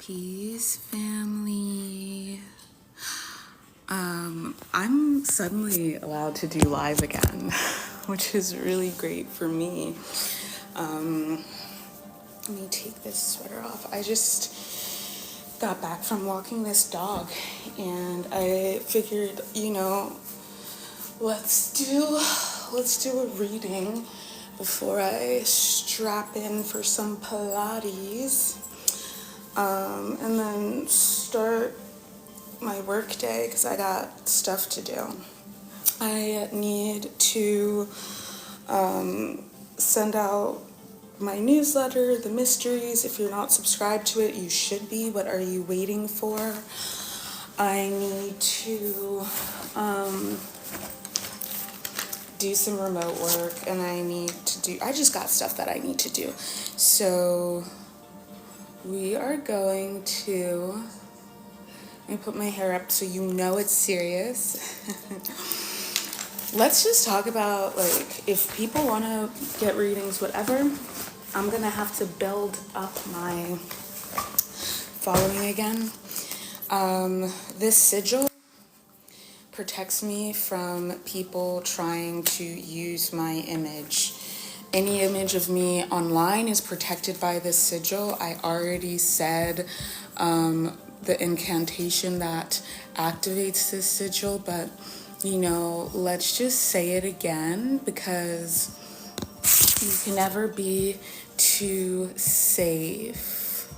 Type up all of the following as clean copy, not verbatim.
Peace, family. I'm suddenly allowed to do live again, which is really great for me. Let me take this sweater off. I just got back from walking this dog, and I figured, let's do a reading before I strap in for some Pilates, and then start my work day because I got stuff to do. I need to send out my newsletter, The Mysteries. If you're not subscribed to it, you should be. What are you waiting for? I need to do some remote work, and I just got stuff that I need to do. So we are going to, let me put my hair up so you know it's serious. Let's just talk about, if people want to get readings, whatever, I'm going to have to build up my following again. This sigil protects me from people trying to use my image. Any image of me online is protected by this sigil. I already said the incantation that activates this sigil, but let's just say it again, because you can never be too safe.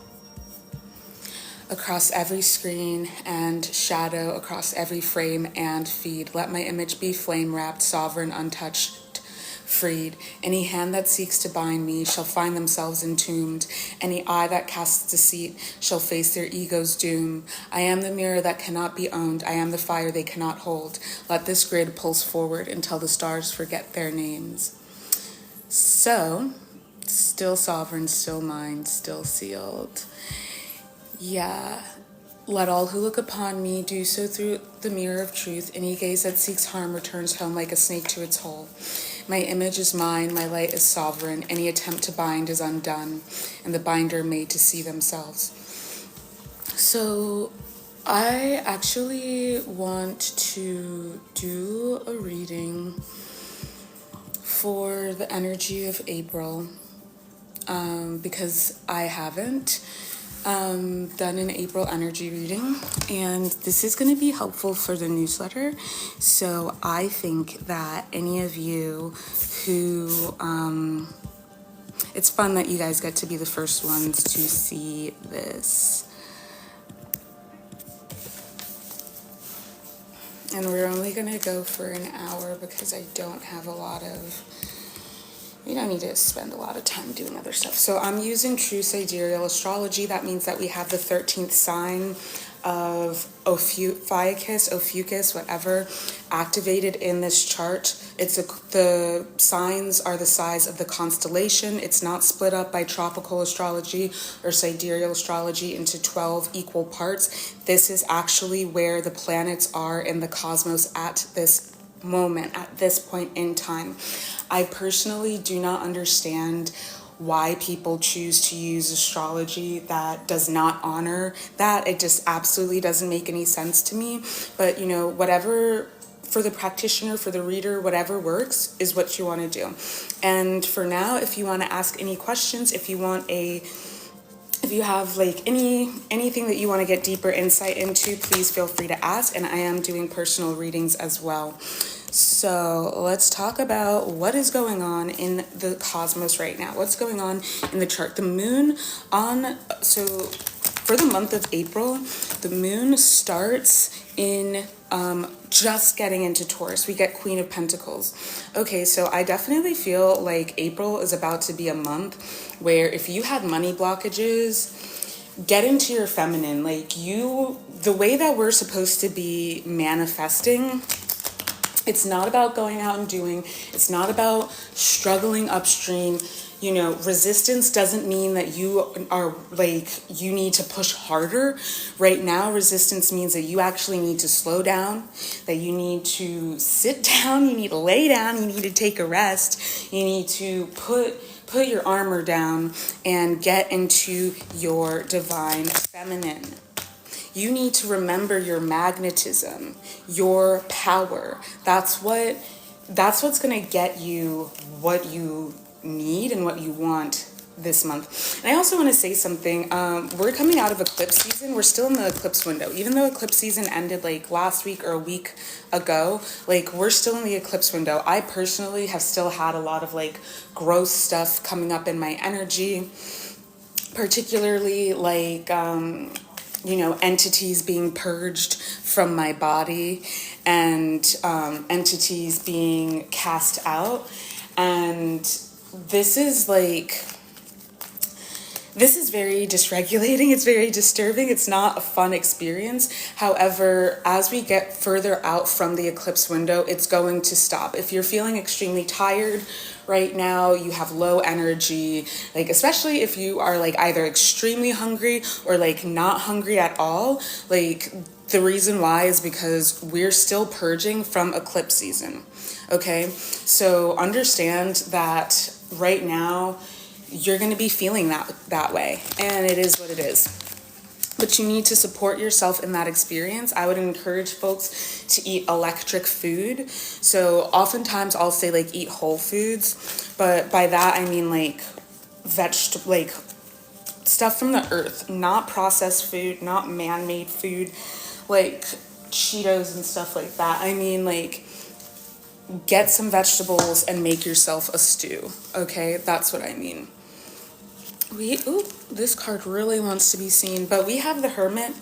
Across every screen and shadow, across every frame and feed, let my image be flame-wrapped, sovereign, untouched, freed. Any hand that seeks to bind me shall find themselves entombed. Any eye that casts deceit shall face their ego's doom. I am the mirror that cannot be owned. I am the fire they cannot hold. Let this grid pulse forward until the stars forget their names. So, still sovereign, still mine, still sealed. Yeah. Let all who look upon me do so through the mirror of truth. Any gaze that seeks harm returns home like a snake to its hole. My image is mine, my light is sovereign. Any attempt to bind is undone, and the binder made to see themselves. So I actually want to do a reading for the energy of April, because I haven't done an April energy reading, and this is going to be helpful for the newsletter. So I think that any of you who it's fun that you guys get to be the first ones to see this. And we're only going to go for an hour because I don't have we don't need to spend a lot of time doing other stuff. So I'm using true sidereal astrology. That means that we have the 13th sign of 𝗂𝗪𝗁, whatever, activated in this chart. The signs are the size of the constellation. It's not split up by tropical astrology or sidereal astrology into 12 equal parts. This is actually where the planets are in the cosmos at this moment, at this point in time. I personally do not understand why people choose to use astrology that does not honor that. It just absolutely doesn't make any sense to me. But, whatever, for the practitioner, for the reader, whatever works is what you want to do. And for now, if you want to ask any questions, if you have anything that you want to get deeper insight into, please feel free to ask. And I am doing personal readings as well. So let's talk about what is going on in the cosmos right now. What's going on in the chart? The moon so for the month of April, the moon starts in just getting into Taurus. We get Queen of Pentacles. Okay, so I definitely feel like April is about to be a month where if you had money blockages, get into your feminine. The way that we're supposed to be manifesting, it's not about going out and doing. It's not about struggling upstream. You know, resistance doesn't mean that you are like, you need to push harder. Right now, resistance means that you actually need to slow down, that you need to sit down, you need to lay down, you need to take a rest, you need to put your armor down and get into your divine feminine. You need to remember your magnetism, your power. That's what's going to get you what you need and what you want this month. And I also want to say something. We're coming out of eclipse season. We're still in the eclipse window. Even though eclipse season ended like last week or a week ago, like we're still in the eclipse window. I personally have still had a lot of like gross stuff coming up in my energy, particularly like, you know, entities being purged from my body and entities being cast out. And this is very dysregulating. It's very disturbing. It's not a fun experience. However, as we get further out from the eclipse window, it's going to stop. If you're feeling extremely tired right now, you have low energy, like especially if you are like either extremely hungry or like not hungry at all, like the reason why is because we're still purging from eclipse season. Okay, so understand that right now you're going to be feeling that way, and it is what it is. But you need to support yourself in that experience. I would encourage folks to eat electric food. So oftentimes I'll say like eat whole foods, but by that I mean like like stuff from the earth, not processed food, not man-made food, like Cheetos and stuff like that. I mean like get some vegetables and make yourself a stew. Okay, that's what I mean. This card really wants to be seen, but we have the Hermit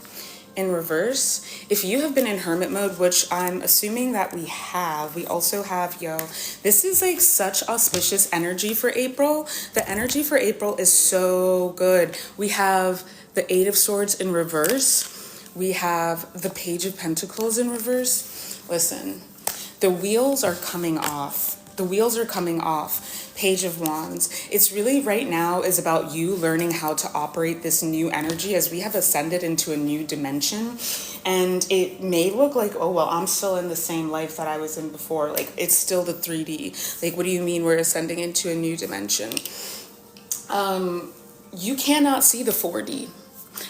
in reverse. If you have been in hermit mode, which I'm assuming that we have, we also have, this is like such auspicious energy for April. The energy for April is so good. We have the Eight of Swords in reverse. We have the Page of Pentacles in reverse. Listen, the wheels are coming off. The wheels are coming off. Page of Wands. It's really right now is about you learning how to operate this new energy as we have ascended into a new dimension. And it may look like, oh, well, I'm still in the same life that I was in before. Like, it's still the 3D. Like, what do you mean we're ascending into a new dimension? You cannot see the 4D.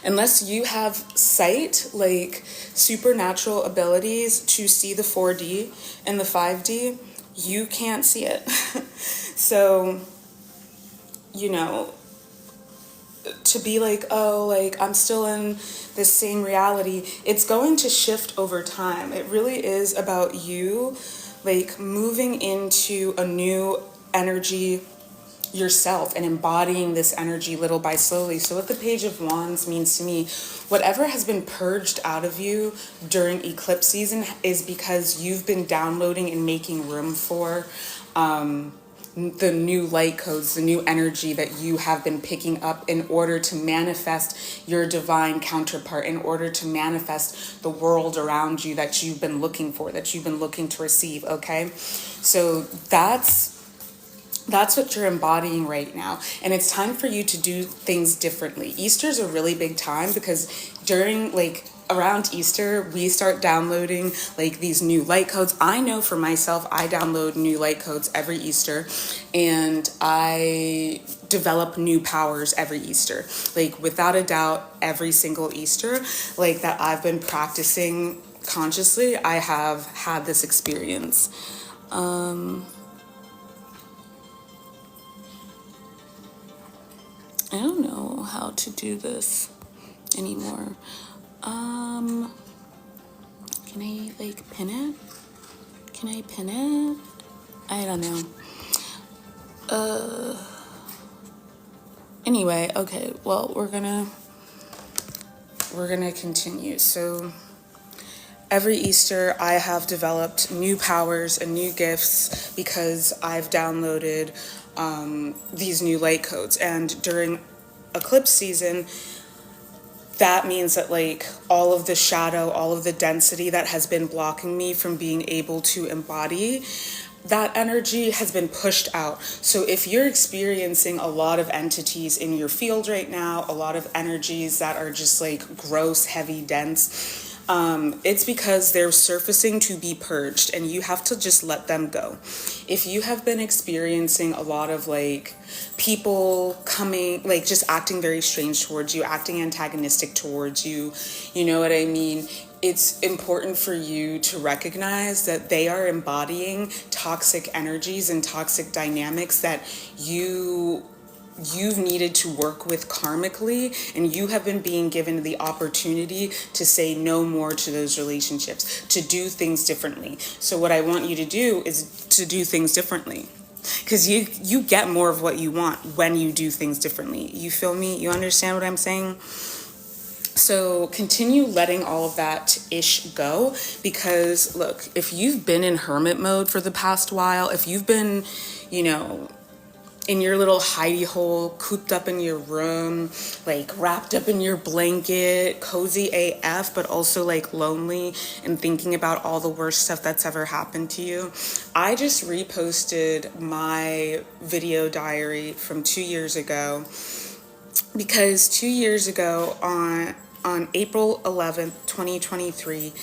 Unless you have sight, like supernatural abilities to see the 4D and the 5D, you can't see it. So, you know, to be like, oh, like I'm still in this same reality, it's going to shift over time. It really is about you like moving into a new energy yourself and embodying this energy little by slowly. So what the Page of Wands means to me, whatever has been purged out of you during eclipse season is because you've been downloading and making room for the new light codes, the new energy that you have been picking up in order to manifest your divine counterpart, in order to manifest the world around you that you've been looking for, that you've been looking to receive. Okay, so that's what you're embodying right now. And it's time for you to do things differently. Easter's a really big time because during around Easter, we start downloading like these new light codes. I know for myself, I download new light codes every Easter and I develop new powers every Easter. Like without a doubt, every single Easter, like that I've been practicing consciously, I have had this experience. I don't know how to do this anymore. Can I pin it? Can I pin it? I don't know. Anyway, okay, well, we're gonna continue. So every Easter, I have developed new powers and new gifts because I've downloaded these new light codes. And during eclipse season, that means that all of the shadow, all of the density that has been blocking me from being able to embody that energy has been pushed out. So if you're experiencing a lot of entities in your field right now, a lot of energies that are just like gross, heavy, dense, it's because they're surfacing to be purged, and you have to just let them go. If you have been experiencing a lot of like people coming, like just acting very strange towards you, acting antagonistic towards you, you know what I mean? It's important for you to recognize that they are embodying toxic energies and toxic dynamics that you've needed to work with karmically, and you have been being given the opportunity to say no more to those relationships, to do things differently. So what I want you to do is to do things differently, because you get more of what you want when you do things differently. You feel me? You understand what I'm saying? So continue letting all of that ish go, because look, if you've been in hermit mode for the past while, if you've been, you know, in your little hidey hole, cooped up in your room, like wrapped up in your blanket, cozy AF, but also like lonely and thinking about all the worst stuff that's ever happened to you, I just reposted my video diary from 2 years ago, because 2 years ago on April 11th, 2023,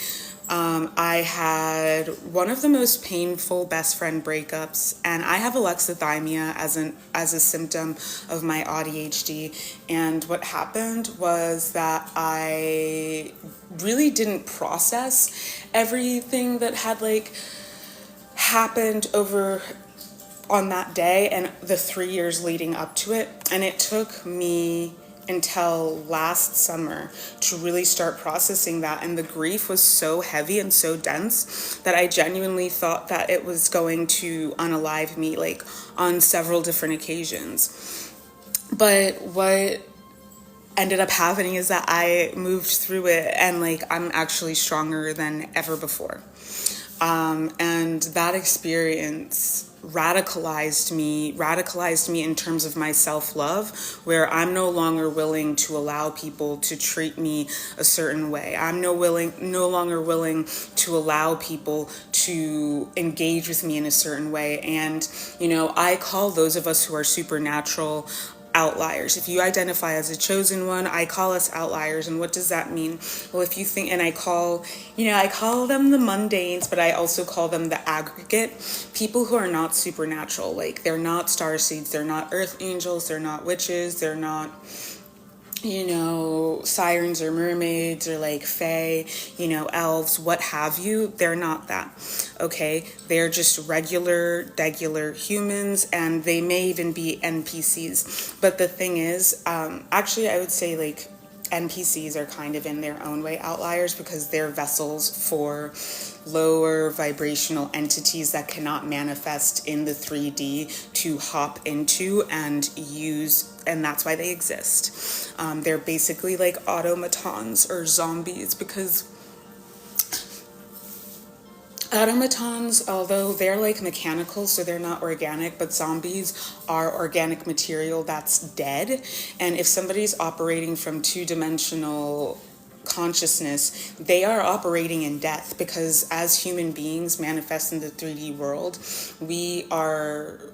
I had one of the most painful best friend breakups, and I have alexithymia as a symptom of my ADHD. And what happened was that I really didn't process everything that had like happened over on that day and the 3 years leading up to it. And it took me until last summer to really start processing that, and the grief was so heavy and so dense that I genuinely thought that it was going to unalive me, like on several different occasions. But what ended up happening is that I moved through it, and like I'm actually stronger than ever before. And that experience radicalized me in terms of my self-love, where I'm no longer willing to allow people to treat me a certain way. I'm no longer willing to allow people to engage with me in a certain way. And, you know, I call those of us who are supernatural outliers. If you identify as a chosen one, I call us outliers. And what does that mean? Well, if you think, and I call them the mundanes, but I also call them the aggregate, people who are not supernatural. Like, they're not starseeds, they're not earth angels, they're not witches, they're not, you know, sirens or mermaids or like fae, you know, elves, what have you. They're not that, okay? They're just degular humans, and they may even be NPCs. But the thing is, actually, I would say like NPCs are kind of in their own way outliers, because they're vessels for lower vibrational entities that cannot manifest in the 3D to hop into and use, and that's why they exist. They're basically like automatons or zombies, because automatons, although they're like mechanical, so they're not organic, but zombies are organic material that's dead. And if somebody's operating from two-dimensional consciousness, they are operating in death, because as human beings manifest in the 3D world, we are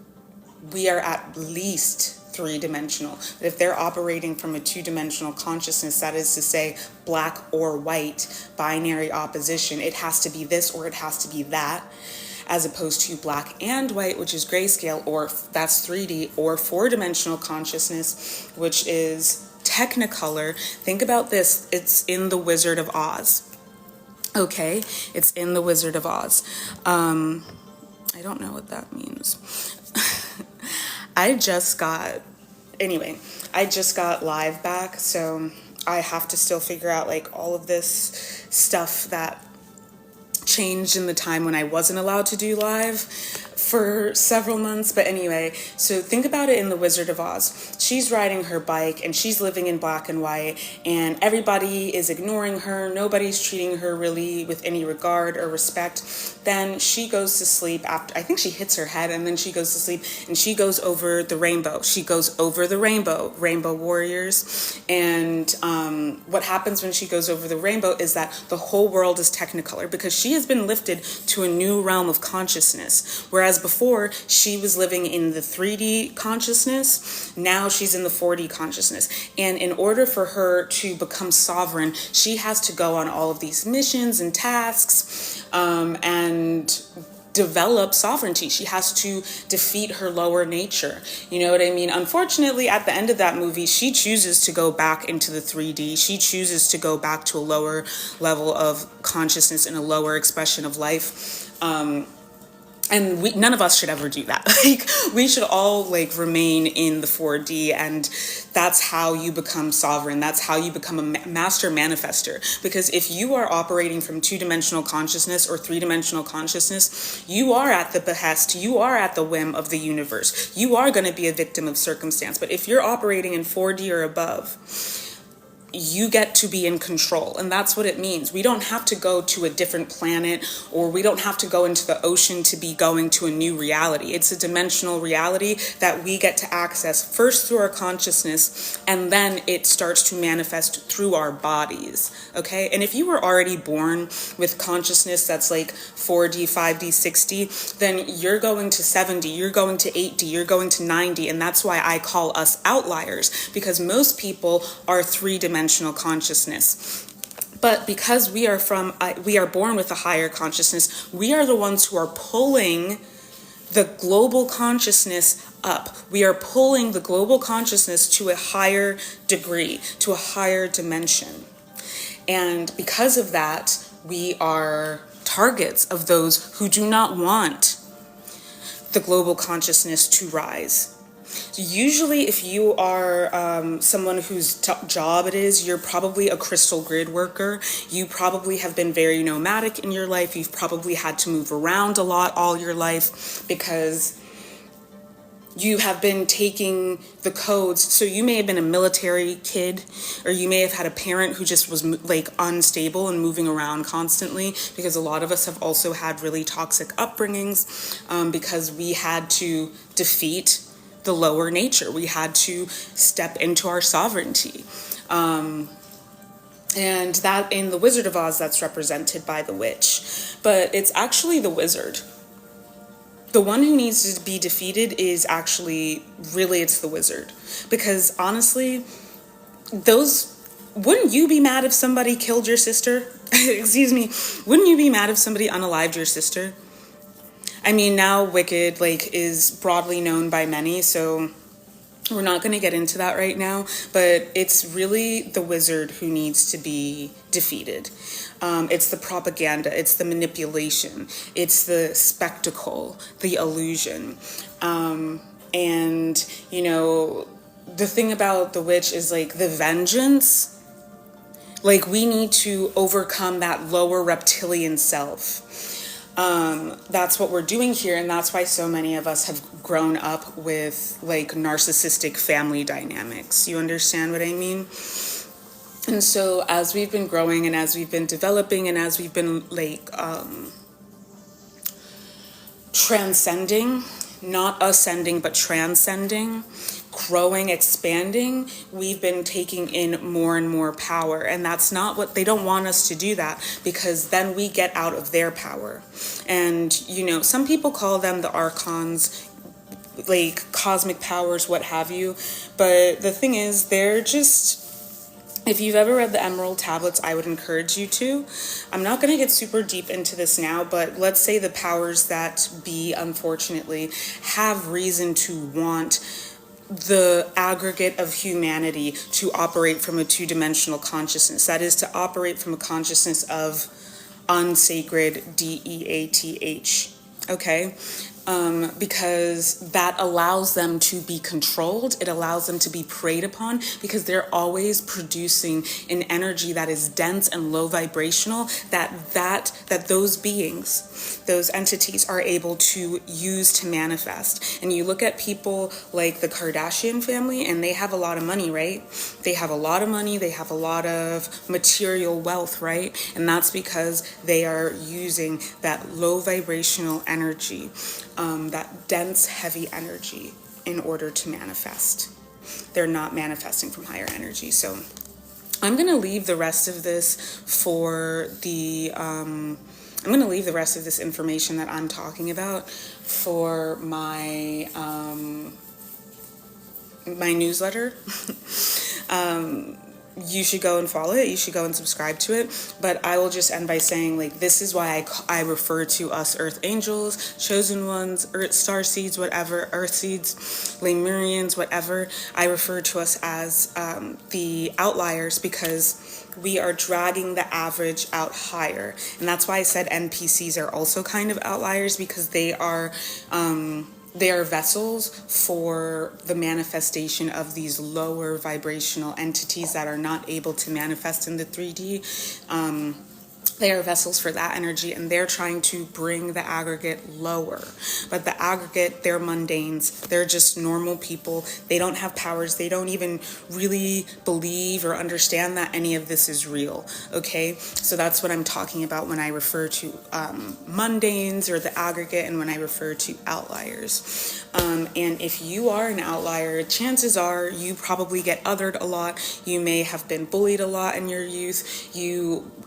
at least three-dimensional. But if they're operating from a two-dimensional consciousness, that is to say black or white, binary opposition, it has to be this or it has to be that, as opposed to black and white, which is grayscale, or that's 3D, or four-dimensional consciousness, which is Technicolor. Think about this, it's in the Wizard of Oz. Okay, it's in the Wizard of Oz. I don't know what that means. I just got live back, so I have to still figure out like all of this stuff that changed in the time when I wasn't allowed to do live for several months. But anyway, so think about it in the Wizard of Oz. She's riding her bike and she's living in black and white, and everybody is ignoring her. Nobody's treating her really with any regard or respect. Then she goes to sleep after, I think she hits her head, and then she goes to sleep and she goes over the rainbow. She goes over the rainbow warriors. And what happens when she goes over the rainbow is that the whole world is Technicolor, because she has been lifted to a new realm of consciousness, where Whereas before, she was living in the 3D consciousness, now she's in the 4D consciousness. And in order for her to become sovereign, she has to go on all of these missions and tasks, and develop sovereignty. She has to defeat her lower nature. You know what I mean? Unfortunately, at the end of that movie, she chooses to go back into the 3D. She chooses to go back to a lower level of consciousness and a lower expression of life. And none of us should ever do that. Like, we should all like remain in the 4D, and that's how you become sovereign. That's how you become a master manifester. Because if you are operating from 2-dimensional consciousness or 3-dimensional consciousness, you are at the behest, you are at the whim of the universe. You are going to be a victim of circumstance. But if you're operating in 4D or above, you get to be in control. And that's what it means. We don't have to go to a different planet, or we don't have to go into the ocean to be going to a new reality. It's a dimensional reality that we get to access first through our consciousness, and then it starts to manifest through our bodies. Okay? And if you were already born with consciousness that's like 4D, 5D, 6D, then you're going to 7D, you're going to 8D, you're going to 9D. And that's why I call us outliers, because most people are 3-dimensional consciousness. But because we are born with a higher consciousness, we are the ones who are pulling the global consciousness up. We are pulling the global consciousness to a higher degree, to a higher dimension. And because of that, we are targets of those who do not want the global consciousness to rise. Usually, if you are someone whose job it is, you're probably a crystal grid worker. You probably have been very nomadic in your life. You've probably had to move around a lot all your life because you have been taking the codes. So you may have been a military kid, or you may have had a parent who just was like unstable and moving around constantly, because a lot of us have also had really toxic upbringings because we had to defeat the lower nature. We had to step into our sovereignty. And that in the Wizard of Oz, that's represented by the witch. But it's actually the wizard. The one who needs to be defeated is actually, really, it's the wizard. Because honestly, wouldn't you be mad if somebody killed your sister? Excuse me. Wouldn't you be mad if somebody unalived your sister? I mean, now Wicked is broadly known by many, so we're not going to get into that right now, but it's really the wizard who needs to be defeated. It's the propaganda, it's the manipulation, it's the spectacle, the illusion. And, you know, the thing about the witch is like the vengeance. Like, we need to overcome that lower reptilian self. That's what we're doing here, and that's why so many of us have grown up with like narcissistic family dynamics. You understand what I mean? And so as we've been growing and as we've been developing and as we've been like transcending, not ascending but transcending, growing, expanding, we've been taking in more and more power. And that's not what they don't want us to do, that, because then we get out of their power. And, you know, some people call them the archons, like cosmic powers, what have you. But the thing is, they're just, if you've ever read the Emerald Tablets, I would encourage you to. I'm not going to get super deep into this now, but let's say the powers that be, unfortunately, have reason to want the aggregate of humanity to operate from a 2-dimensional consciousness. That is, to operate from a consciousness of unsacred DEATH. Okay? Because that allows them to be controlled. It allows them to be preyed upon, because they're always producing an energy that is dense and low vibrational, that those beings, those entities are able to use to manifest. And you look at people like the Kardashian family, and they have a lot of money, right? They have a lot of money, they have a lot of material wealth, right? And that's because they are using that low vibrational energy, that dense, heavy energy, in order to manifest. They're not manifesting from higher energy. So I'm going to leave the rest of this for the I'm going to leave the rest of this information that I'm talking about for my my newsletter. You should go and follow it. You should go and subscribe to it. But I will just end by saying, like, this is why I refer to us earth angels, chosen ones, earth star seeds, whatever, earth seeds, Lemurians, whatever. I refer to us as the outliers, because we are dragging the average out higher. And that's why I said NPCs are also kind of outliers, because they are vessels for the manifestation of these lower vibrational entities that are not able to manifest in the 3D. They are vessels for that energy, and they're trying to bring the aggregate lower. But the aggregate, they're mundanes. They're just normal people. They don't have powers. They don't even really believe or understand that any of this is real, okay? So that's what I'm talking about when I refer to mundanes or the aggregate, and when I refer to outliers. And if you are an outlier, chances are you probably get othered a lot. You may have been bullied a lot in your youth.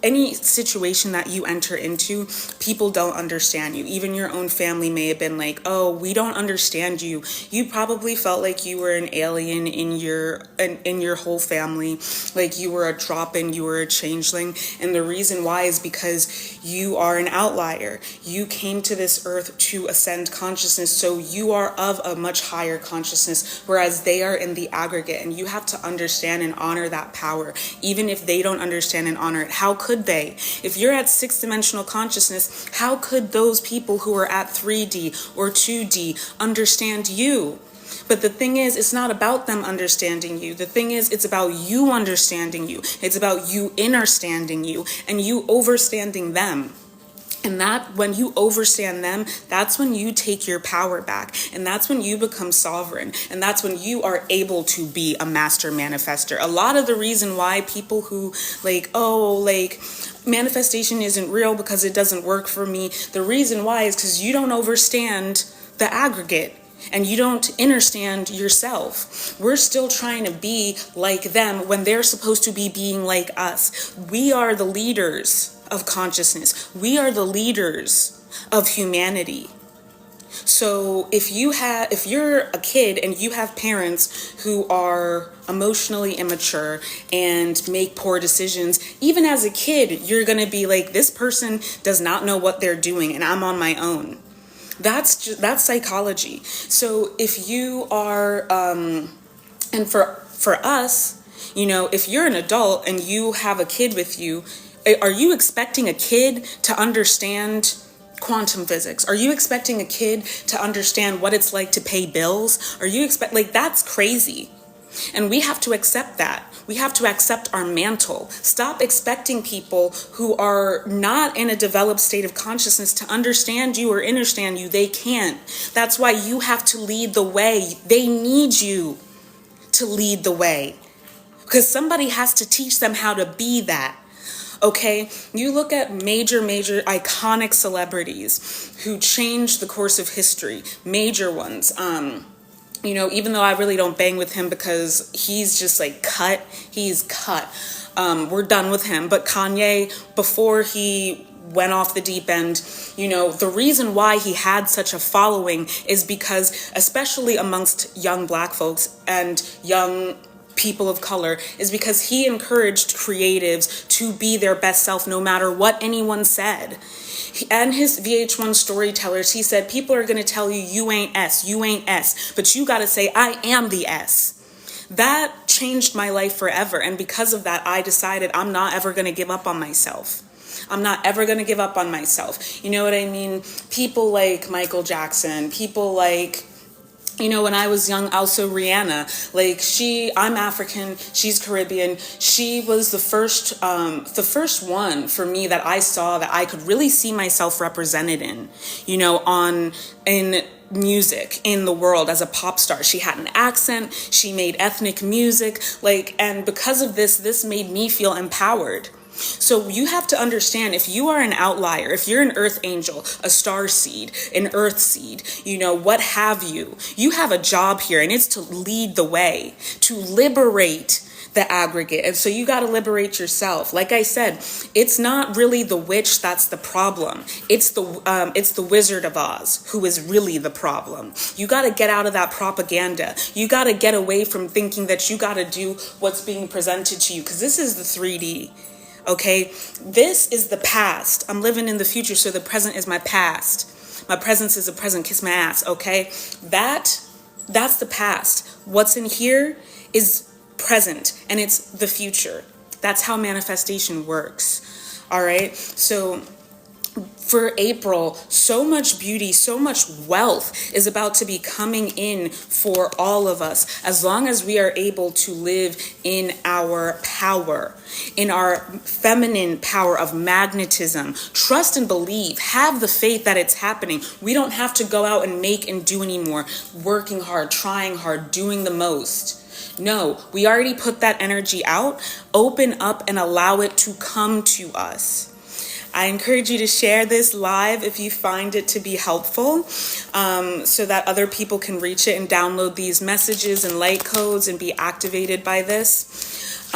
Any situation that you enter into, people don't understand you. Even your own family may have been like, oh, we don't understand you. You probably felt like you were an alien in your whole family, like you were a drop-in, you were a changeling. And the reason why is because you are an outlier. You came to this earth to ascend consciousness, so you are of a much higher consciousness, whereas they are in the aggregate, and you have to understand and honor that power. Even if they don't understand and honor it, how could they? If you're at 6-dimensional consciousness, how could those people who are at 3D or 2D understand you? But the thing is, it's not about them understanding you. The thing is, it's about you understanding you. It's about you understanding you, and you overstanding them. And that, when you overstand them, that's when you take your power back. And that's when you become sovereign. And that's when you are able to be a master manifester. A lot of the reason why people who manifestation isn't real because it doesn't work for me, the reason why is because you don't overstand the aggregate. And you don't understand yourself. We're still trying to be like them when they're supposed to be being like us. We are the leaders of consciousness. We are the leaders of humanity. So if you're a kid and you have parents who are emotionally immature and make poor decisions, even as a kid, you're going to be like, this person does not know what they're doing and I'm on my own. That's psychology. So if you are, and for us, if you're an adult and you have a kid with you, are you expecting a kid to understand quantum physics? Are you expecting a kid to understand what it's like to pay bills? Are you that's crazy. And we have to accept that. We have to accept our mantle. Stop expecting people who are not in a developed state of consciousness to understand you or understand you. They can't. That's why you have to lead the way. They need you to lead the way, because somebody has to teach them how to be that. Okay, you look at major iconic celebrities who changed the course of history, major ones. Even though I really don't bang with him because he's just he's cut. We're done with him. But Kanye, before he went off the deep end, the reason why he had such a following is because, especially amongst young Black folks and young people of color, is because he encouraged creatives to be their best self no matter what anyone said. And his VH1 storytellers, he said, people are going to tell you, you ain't S, but you got to say, I am the S. That changed my life forever. And because of that, I decided I'm not ever going to give up on myself. I'm not ever going to give up on myself. You know what I mean? People like Michael Jackson, people like, when I was young, also Rihanna, I'm African, she's Caribbean. She was the first one for me that I saw that I could really see myself represented in, in music, in the world as a pop star. She had an accent, she made ethnic music, and because of this made me feel empowered. So you have to understand, if you are an outlier, if you're an earth angel, a star seed, an earth seed, you know, what have you, you have a job here, and it's to lead the way, to liberate the aggregate. And so you got to liberate yourself. Like I said, it's not really the witch that's the problem. It's the Wizard of Oz who is really the problem. You got to get out of that propaganda. You got to get away from thinking that you got to do what's being presented to you, because this is the 3D. Okay, this is the past. I'm living in the future, so the present is my past. My presence is a present. Kiss my ass. Okay, that's the past. What's in here is present, and it's the future. That's how manifestation works. All right, so for April, so much beauty, so much wealth is about to be coming in for all of us, as long as we are able to live in our power, in our feminine power of magnetism. Trust and believe, have the faith that it's happening. We don't have to go out and make and do anymore, working hard, trying hard, doing the most. No, we already put that energy out. Open up and allow it to come to us. I encourage you to share this live if you find it to be helpful, so that other people can reach it and download these messages and light codes and be activated by this.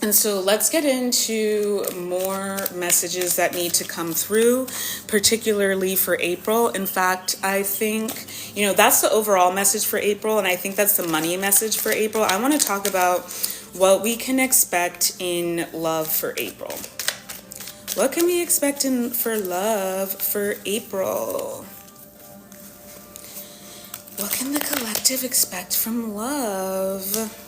And so let's get into more messages that need to come through, particularly for April. In fact, I think, you know, that's the overall message for April, and I think that's the money message for April. I want to talk about what we can expect in love for April. What can we expect for love for April? What can the collective expect from love?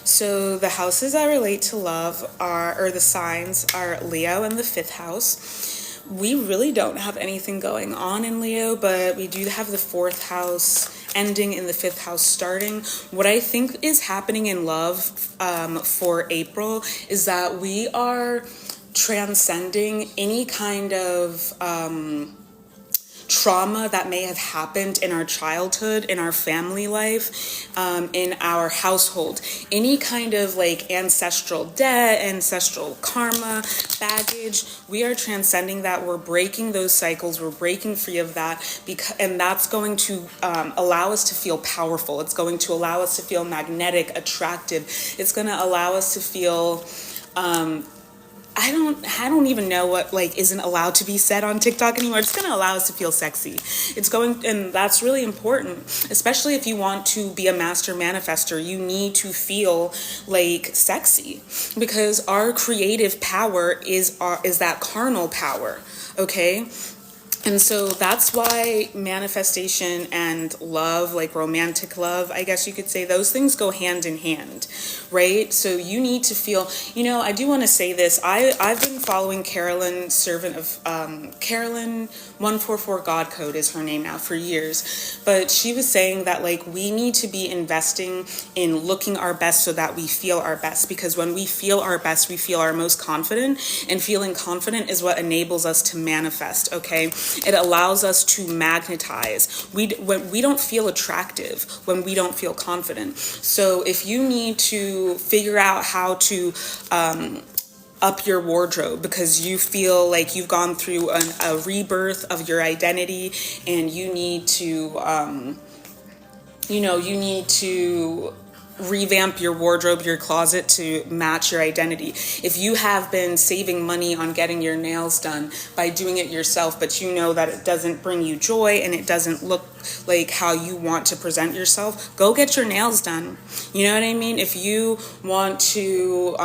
So the houses that relate to love or the signs are Leo and the 5th house. We really don't have anything going on in Leo, but we do have the 4th house ending in the 5th house starting. What I think is happening in love for April is that we are transcending any kind of trauma that may have happened in our childhood, in our family life, in our household. Any kind of like ancestral debt, ancestral karma, baggage, we are transcending that. We're breaking those cycles. We're breaking free of that, and that's going to allow us to feel powerful. It's going to allow us to feel magnetic, attractive. It's going to allow us to feel I don't even know what like isn't allowed to be said on TikTok anymore. It's going to allow us to feel sexy. And that's really important, especially if you want to be a master manifester. You need to feel like sexy, because our creative power is that carnal power. Okay. And so that's why manifestation and love, like romantic love, I guess you could say, those things go hand in hand, right? So you need to feel, you know, I do want to say this. I've been following Carolyn, Carolyn 144 God Code is her name now, for years. But she was saying that like we need to be investing in looking our best so that we feel our best, because when we feel our best, we feel our most confident, and feeling confident is what enables us to manifest, okay? It allows us to magnetize. We don't feel attractive when we don't feel confident. So if you need to figure out how to up your wardrobe because you feel like you've gone through a rebirth of your identity, and you need to, you need to revamp your wardrobe, your closet to match your identity. If you have been saving money on getting your nails done by doing it yourself, but you know that it doesn't bring you joy and it doesn't look like how you want to present yourself, go get your nails done. You know what I mean? If you want to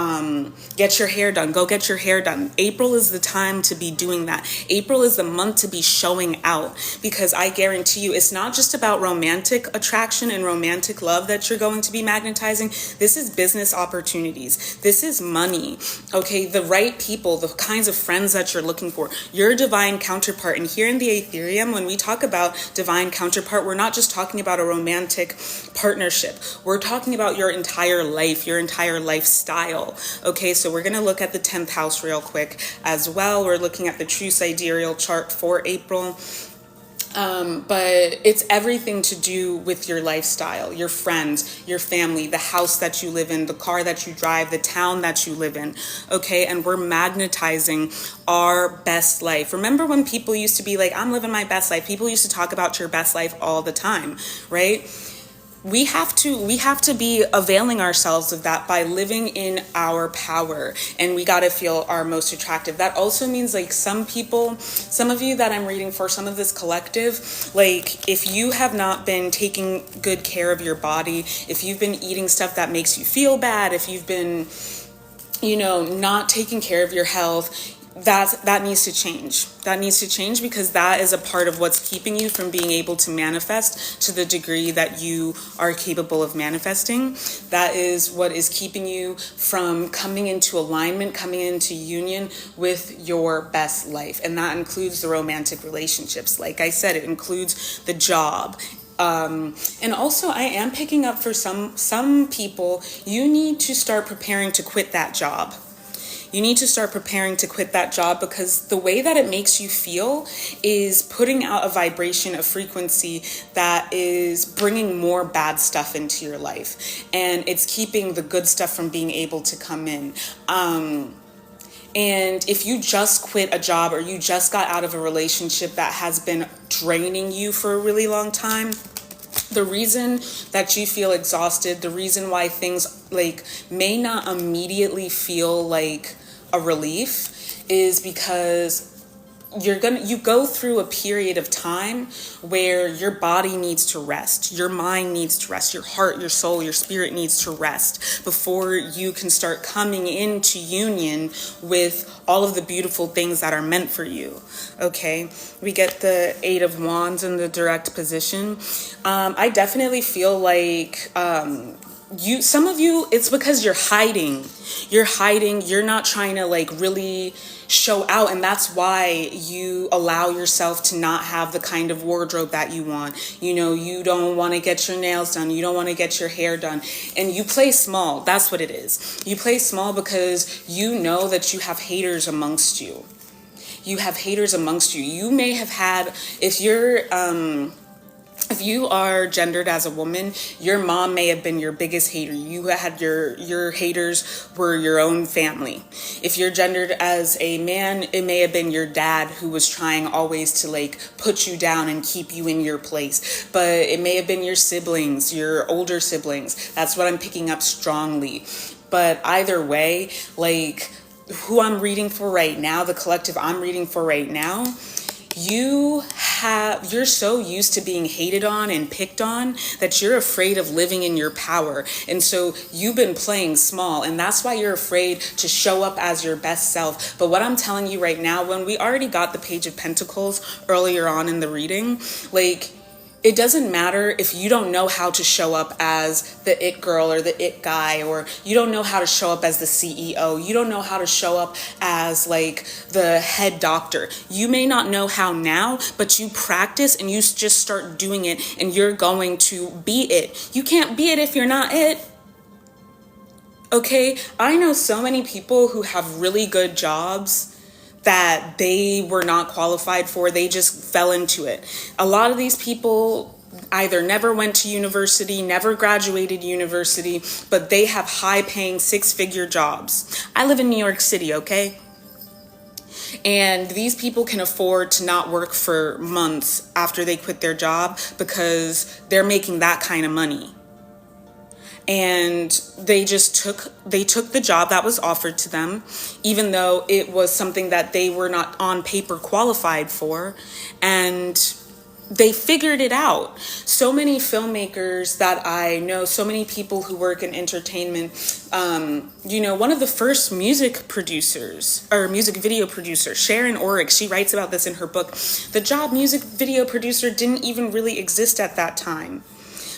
get your hair done, go get your hair done. April is the time to be doing that. April is the month to be showing out, because I guarantee you it's not just about romantic attraction and romantic love that you're going to be magnetizing. This is business opportunities. This is money. Okay, the right people, the kinds of friends that you're looking for, your divine counterpart. And here in the Aetherium, when we talk about divine counterpart, we're not just talking about a romantic partnership. We're talking about your entire life, your entire lifestyle. Okay, so we're going to look at the 10th house real quick as well. We're looking at the true sidereal chart for April. But it's everything to do with your lifestyle, your friends, your family, the house that you live in, the car that you drive, the town that you live in, okay? And we're magnetizing our best life. Remember when people used to be like, I'm living my best life? People used to talk about your best life all the time, right? We have to be availing ourselves of that by living in our power, and we got to feel our most attractive. That also means, like, some people, some of you that I'm reading for, some of this collective, like, if you have not been taking good care of your body, if you've been eating stuff that makes you feel bad, if you've been, you know, not taking care of your health, that needs to change. That needs to change, because that is a part of what's keeping you from being able to manifest to the degree that you are capable of manifesting. That is what is keeping you from coming into alignment, coming into union with your best life. And that includes the romantic relationships. Like I said, it includes the job. And also, I am picking up for some people, you need to start preparing to quit that job. You need to start preparing to quit that job, because the way that it makes you feel is putting out a vibration, a frequency that is bringing more bad stuff into your life. And it's keeping the good stuff from being able to come in. And if you just quit a job, or you just got out of a relationship that has been draining you for a really long time, the reason that you feel exhausted, the reason why things like may not immediately feel like a relief, is because you go through a period of time where your body needs to rest, your mind needs to rest, your heart, your soul, your spirit needs to rest before you can start coming into union with all of the beautiful things that are meant for you. Okay, we get the Eight of Wands in the direct position. I definitely feel like some of you, it's because you're hiding, you're not trying to like really show out, and that's why you allow yourself to not have the kind of wardrobe that you want. You know, you don't want to get your nails done, you don't want to get your hair done, and you play small. That's what it is. You play small because you know that you have haters amongst you. You have haters amongst you. You may have had, if you are gendered as a woman, your mom may have been your biggest hater. You had your haters were your own family. If you're gendered as a man, it may have been your dad who was trying always to like put you down and keep you in your place. But it may have been your siblings, your older siblings. That's what I'm picking up strongly. But either way, like who I'm reading for right now, the collective I'm reading for right now, you're so used to being hated on and picked on that you're afraid of living in your power. And so you've been playing small, and that's why you're afraid to show up as your best self. But what I'm telling you right now, when we already got the Page of Pentacles earlier on in the reading, like, it doesn't matter if you don't know how to show up as the it girl or the it guy, or you don't know how to show up as the CEO. You don't know how to show up as like the head doctor. You may not know how now, but you practice and you just start doing it, and you're going to be it. You can't be it if you're not it. Okay? I know so many people who have really good jobs that they were not qualified for. They just fell into it. A lot of these people either never went to university, never graduated university, but they have high-paying six-figure jobs. I live in New York City, okay? And these people can afford to not work for months after they quit their job because they're making that kind of money. And they took the job that was offered to them, even though it was something that they were not on paper qualified for, and they figured it out. So many filmmakers that I know, so many people who work in entertainment, one of the first music producers or music video producers, Sharon Orick, she writes about this in her book. The job music video producer didn't even really exist at that time.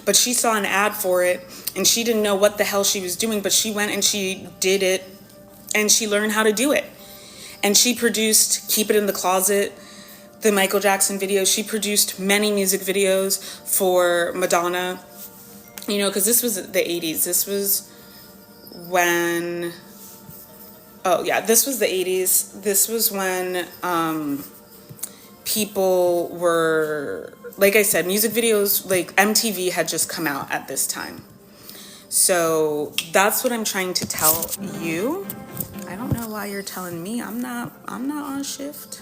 But she saw an ad for it, and she didn't know what the hell she was doing, but she went and she did it, and she learned how to do it. And she produced Keep It in the Closet, the Michael Jackson video. She produced many music videos for Madonna, because this was the 80s. This was when, this was the 80s. This was when people were, like I said, music videos, like MTV had just come out at this time. So that's what I'm trying to tell you. I don't know why you're telling me. I'm not on shift.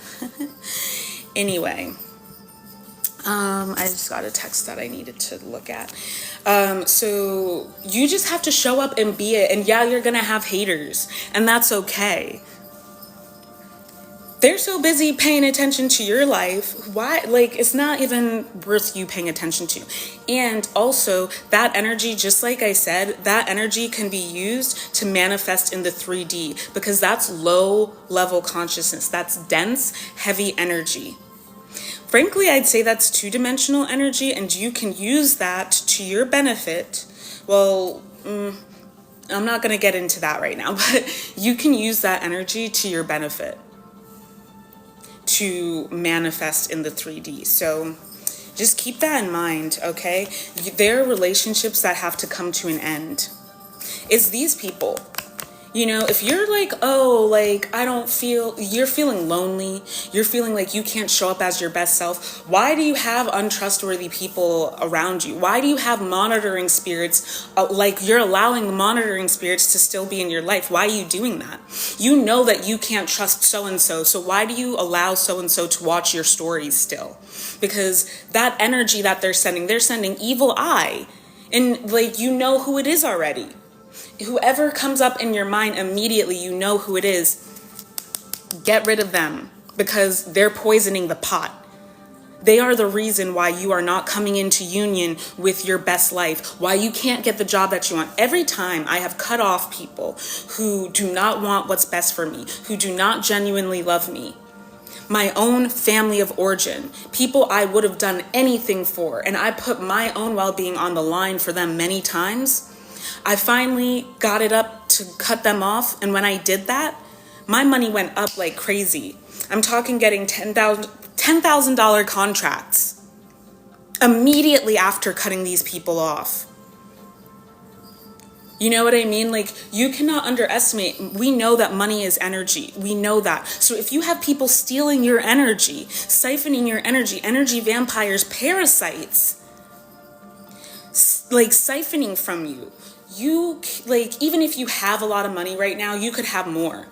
Anyway, I just got a text that I needed to look at. So you just have to show up and be it. And yeah, you're gonna have haters, and that's okay. They're so busy paying attention to your life. Why? Like, it's not even worth you paying attention to. And also, that energy, just like I said, that energy can be used to manifest in the 3D, because that's low level consciousness. That's dense, heavy energy. Frankly, I'd say that's two-dimensional energy, and you can use that to your benefit. Well, I'm not going to get into that right now, but you can use that energy to your benefit to manifest in the 3D. So just keep that in mind, okay? There are relationships that have to come to an end. It's these people. You know, if you're like, oh, like, I don't feel, you're feeling lonely, you're feeling like you can't show up as your best self, why do you have untrustworthy people around you? Why do you have monitoring spirits? Like, you're allowing the monitoring spirits to still be in your life. Why are you doing that? You know that you can't trust so-and-so, so why do you allow so-and-so to watch your stories still? Because that energy that they're sending evil eye. And, like, you know who it is already. Whoever comes up in your mind immediately, you know who it is. Get rid of them, because they're poisoning the pot. They are the reason why you are not coming into union with your best life, why you can't get the job that you want. Every time I have cut off people who do not want what's best for me, who do not genuinely love me, my own family of origin, people I would have done anything for, and I put my own well-being on the line for them many times, I finally got it up to cut them off. And when I did that, my money went up like crazy. I'm talking getting $10,000 contracts immediately after cutting these people off. You know what I mean? Like, you cannot underestimate. We know that money is energy. We know that. So if you have people stealing your energy, siphoning your energy vampires, parasites, like siphoning from you, you, like, even if you have a lot of money right now, you could have more.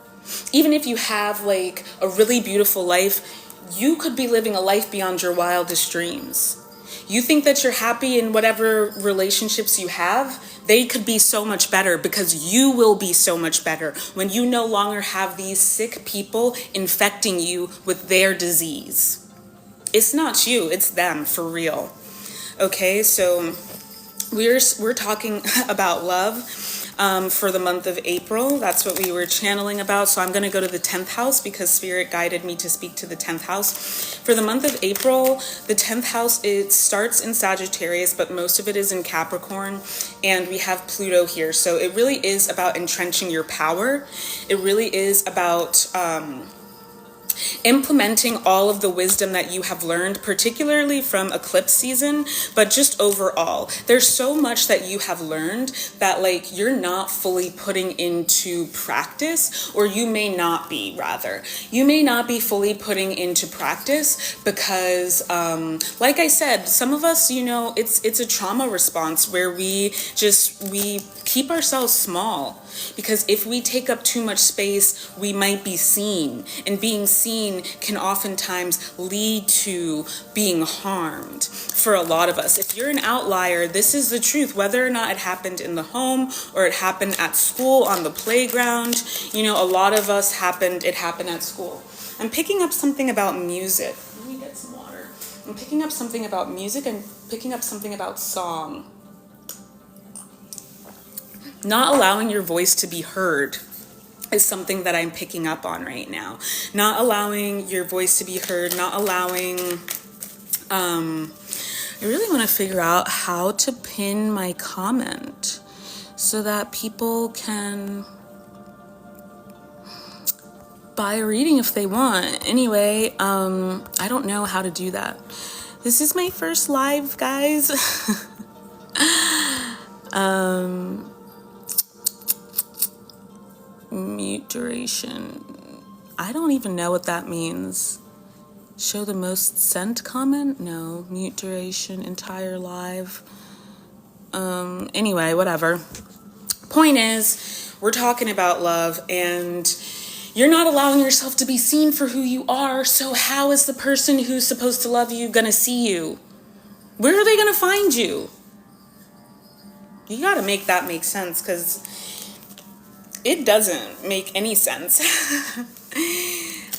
Even if you have like a really beautiful life, you could be living a life beyond your wildest dreams. You think that you're happy in whatever relationships you have, they could be so much better, because you will be so much better when you no longer have these sick people infecting you with their disease. It's not you, it's them, for real. Okay, so we're talking about love for the month of April. That's what we were channeling about. So I'm going to go to the 10th house, because Spirit guided me to speak to the 10th house. For the month of April, the 10th house, it starts in Sagittarius, but most of it is in Capricorn, and we have Pluto here. So it really is about entrenching your power. It really is about implementing all of the wisdom that you have learned, particularly from eclipse season, but just overall. There's so much that you have learned that, like, you're not fully putting into practice, or you may not be, rather. You may not be fully putting into practice because, like I said, some of us, you know, it's a trauma response where we keep ourselves small, because if we take up too much space, we might be seen, and being seen can oftentimes lead to being harmed for a lot of us. If you're an outlier, this is the truth, whether or not it happened in the home or it happened at school on the playground. You know, a lot of us it happened at school. I'm picking up something about music. Let me get some water. I'm picking up something about music and picking up something about song. Not allowing your voice to be heard is something that I'm picking up on right now. Not allowing your voice to be heard, not allowing, I really want to figure out how to pin my comment so that people can buy a reading if they want. Anyway, I don't know how to do that. This is my first live, guys. Mute duration. I don't even know what that means. Show the most sent comment? No. Mute duration, entire live. Anyway, whatever. Point is, we're talking about love, and you're not allowing yourself to be seen for who you are, so how is the person who's supposed to love you gonna see you? Where are they gonna find you? You gotta make that make sense, because it doesn't make any sense.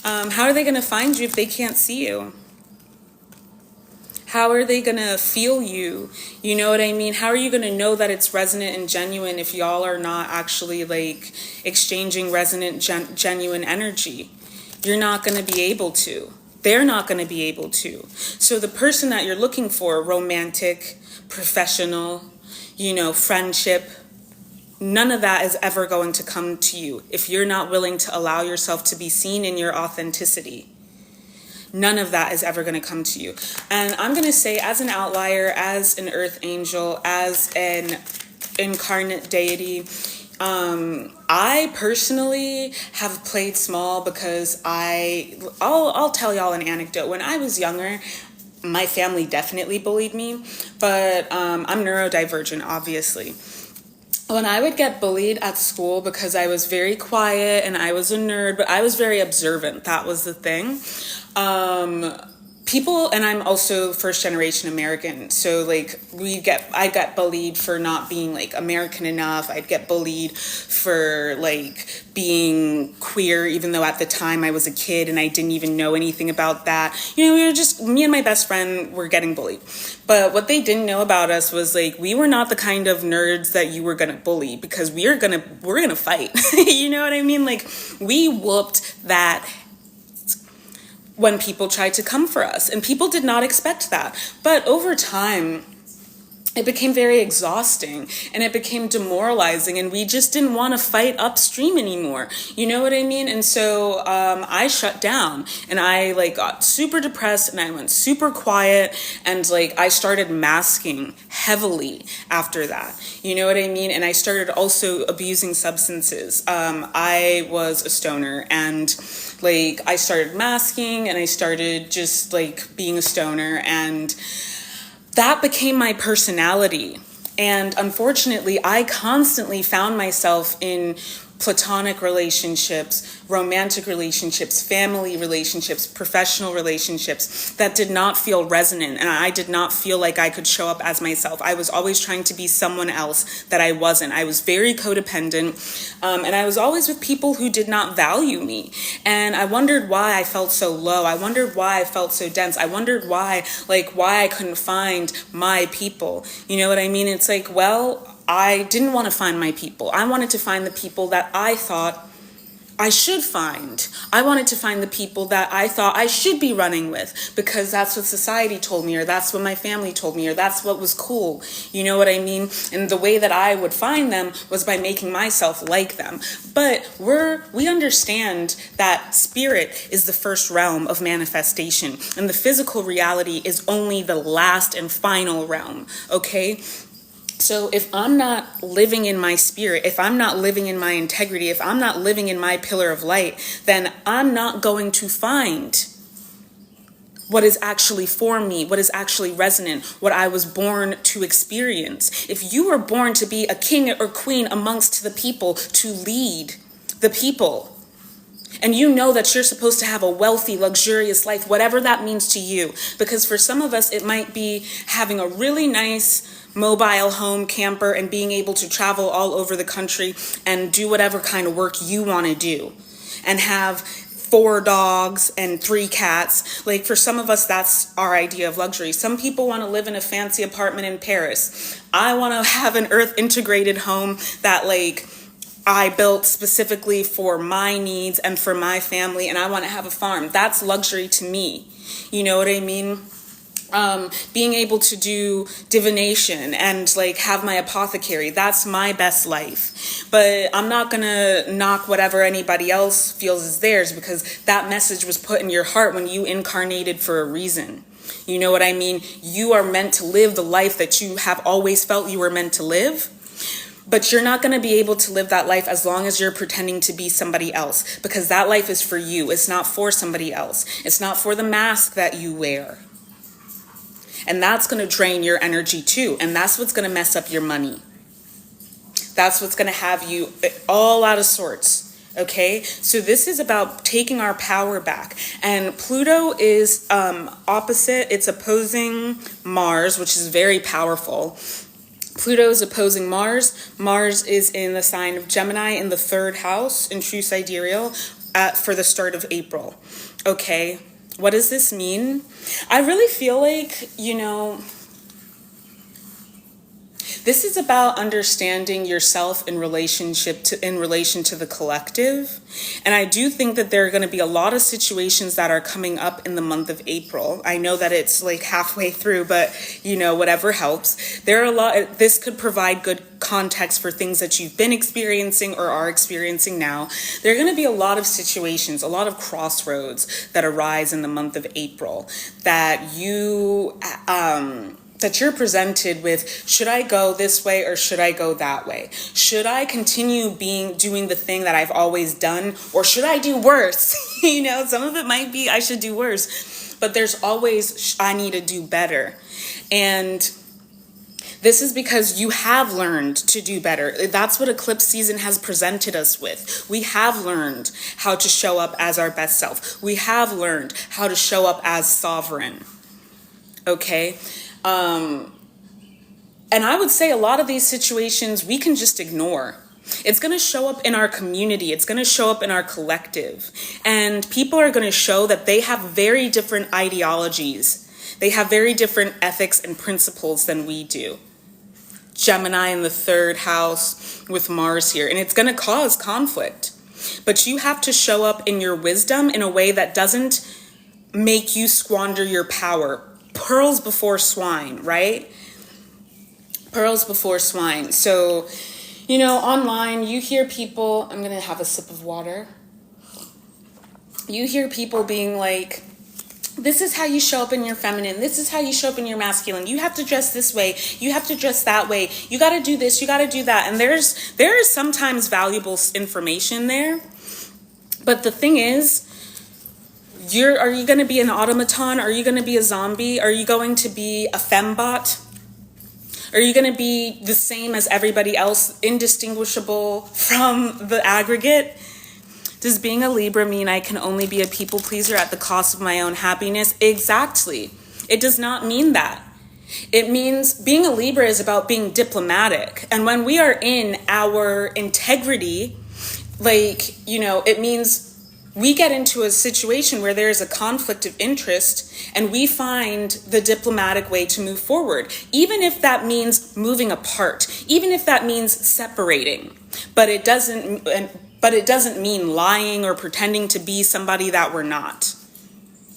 How are they gonna find you if they can't see you? How are they gonna feel you? You know what I mean? How are you gonna know that it's resonant and genuine if y'all are not actually like exchanging resonant, genuine energy? You're not gonna be able to. They're not gonna be able to. So the person that you're looking for, romantic, professional, you know, friendship, none of that is ever going to come to you if you're not willing to allow yourself to be seen in your authenticity. None of that is ever going to come to you. And I'm going to say, as an outlier, as an earth angel, as an incarnate deity, I personally have played small because I'll tell y'all an anecdote. When I was younger, my family definitely bullied me, but I'm neurodivergent, obviously. When I would get bullied at school because I was very quiet and I was a nerd, but I was very observant. That was the thing. People, and I'm also first generation American, so like I got bullied for not being like American enough. I'd get bullied for like being queer, even though at the time I was a kid and I didn't even know anything about that. You know, me and my best friend were getting bullied. But what they didn't know about us was like, we were not the kind of nerds that you were gonna bully, because we're gonna fight. You know what I mean? Like, we whooped that when people tried to come for us, and people did not expect that. But over time, it became very exhausting and it became demoralizing, and we just didn't want to fight upstream anymore. You know what I mean? And so I shut down, and I like got super depressed, and I went super quiet, and like I started masking heavily after that. You know what I mean? And I started also abusing substances. I was a stoner, and like I started masking, and I started just like being a stoner, and that became my personality. And unfortunately, I constantly found myself in platonic relationships, romantic relationships, family relationships, professional relationships that did not feel resonant, and I did not feel like I could show up as myself. I was always trying to be someone else that I wasn't. I was very codependent, and I was always with people who did not value me. And I wondered why I felt so low. I wondered why I felt so dense. I wondered why I couldn't find my people. You know what I mean? It's like, well, I didn't want to find my people. I wanted to find the people that I thought I should find. I wanted to find the people that I thought I should be running with, because that's what society told me, or that's what my family told me, or that's what was cool. You know what I mean? And the way that I would find them was by making myself like them. But we understand that spirit is the first realm of manifestation, and the physical reality is only the last and final realm, okay? So if I'm not living in my spirit, if I'm not living in my integrity, if I'm not living in my pillar of light, then I'm not going to find what is actually for me, what is actually resonant, what I was born to experience. If you were born to be a king or queen amongst the people, to lead the people, and you know that you're supposed to have a wealthy, luxurious life, whatever that means to you, because for some of us, it might be having a really nice mobile home camper and being able to travel all over the country and do whatever kind of work you want to do, and have 4 dogs and 3 cats. Like, for some of us, that's our idea of luxury. Some people want to live in a fancy apartment in Paris. I want to have an earth integrated home that like I built specifically for my needs and for my family, and I want to have a farm. That's luxury to me. You know what I mean? Being able to do divination and like have my apothecary, that's my best life. But I'm not gonna knock whatever anybody else feels is theirs, because that message was put in your heart when you incarnated for a reason. You know what I mean? You are meant to live the life that you have always felt you were meant to live. But you're not going to be able to live that life as long as you're pretending to be somebody else, because that life is for you. It's not for somebody else. It's not for the mask that you wear. And that's going to drain your energy too. And that's what's going to mess up your money. That's what's going to have you all out of sorts. Okay, so this is about taking our power back. And Pluto is opposite. It's opposing Mars, which is very powerful. Pluto is opposing Mars. Mars is in the sign of Gemini in the 3rd house in true sidereal for the start of April. Okay, what does this mean? I really feel like, this is about understanding yourself in relation to the collective. And I do think that there are going to be a lot of situations that are coming up in the month of April. I know that it's like halfway through, but whatever helps. There are this could provide good context for things that you've been experiencing or are experiencing now. There are going to be a lot of situations, a lot of crossroads that arise in the month of April that you're presented with. Should I go this way or should I go that way? Should I continue doing the thing that I've always done, or should I do worse? Some of it might be I should do worse, but there's always I need to do better. And this is because you have learned to do better. That's what eclipse season has presented us with. We have learned how to show up as our best self. We have learned how to show up as sovereign. Okay? And I would say a lot of these situations we can just ignore. It's going to show up in our community. It's going to show up in our collective. And people are going to show that they have very different ideologies. They have very different ethics and principles than we do. Gemini in the 3rd house with Mars here. And it's going to cause conflict. But you have to show up in your wisdom in a way that doesn't make you squander your power. Pearls before swine, right? Pearls before swine. So, online you hear people, I'm going to have a sip of water. You hear people being like, this is how you show up in your feminine. This is how you show up in your masculine. You have to dress this way. You have to dress that way. You got to do this. You got to do that. And there is sometimes valuable information there. But the thing is, are you going to be an automaton? Are you going to be a zombie? Are you going to be a fembot? Are you going to be the same as everybody else, indistinguishable from the aggregate? Does being a Libra mean I can only be a people pleaser at the cost of my own happiness? Exactly. It does not mean that. It means being a Libra is about being diplomatic. And when we are in our integrity, it means we get into a situation where there is a conflict of interest and we find the diplomatic way to move forward, even if that means moving apart, even if that means separating. But it doesn't mean lying or pretending to be somebody that we're not.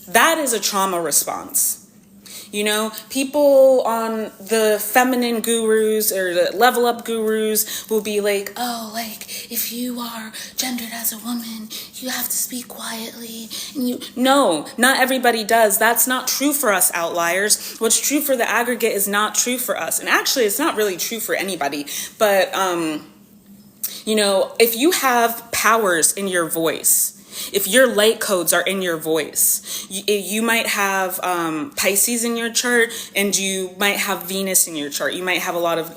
That is a trauma response. People on the feminine gurus or the level up gurus will be like, if you are gendered as a woman, you have to speak quietly. No, not everybody does. That's not true for us outliers. What's true for the aggregate is not true for us. And actually, it's not really true for anybody. But, if you have powers in your voice, if your light codes are in your voice, you might have Pisces in your chart, and you might have Venus in your chart. You might have a lot of,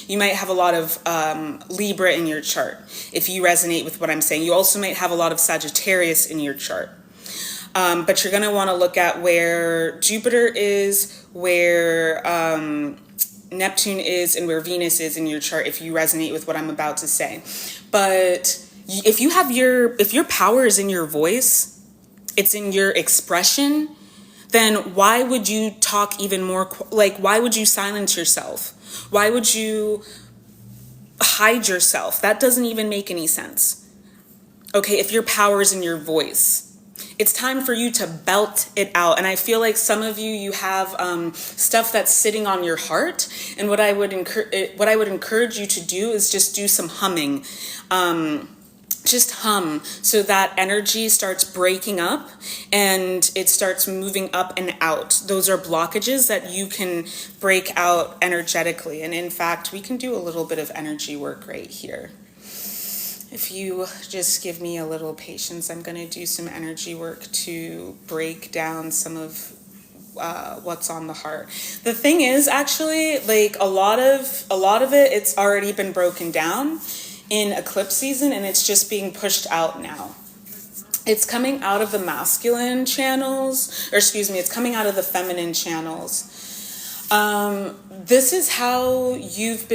you might have a lot of Libra in your chart, if you resonate with what I'm saying. You also might have a lot of Sagittarius in your chart. But you're going to want to look at where Jupiter is, where Neptune is, and where Venus is in your chart, if you resonate with what I'm about to say. But if your power is in your voice, it's in your expression, then why would you talk even more? Why would you silence yourself? Why would you hide yourself? That doesn't even make any sense. Okay, if your power is in your voice, it's time for you to belt it out. And I feel like some of you have stuff that's sitting on your heart. And what I would encourage you to do is just do some humming. just hum, so that energy starts breaking up and it starts moving up and out. Those are blockages that you can break out energetically. And in fact, we can do a little bit of energy work right here. If you just give me a little patience, I'm going to do some energy work to break down some of what's on the heart. The thing is, actually, like a lot of it, it's already been broken down in eclipse season, and it's just being pushed out now. It's coming out of the masculine channels, or excuse me, it's coming out of the feminine channels. This is how you've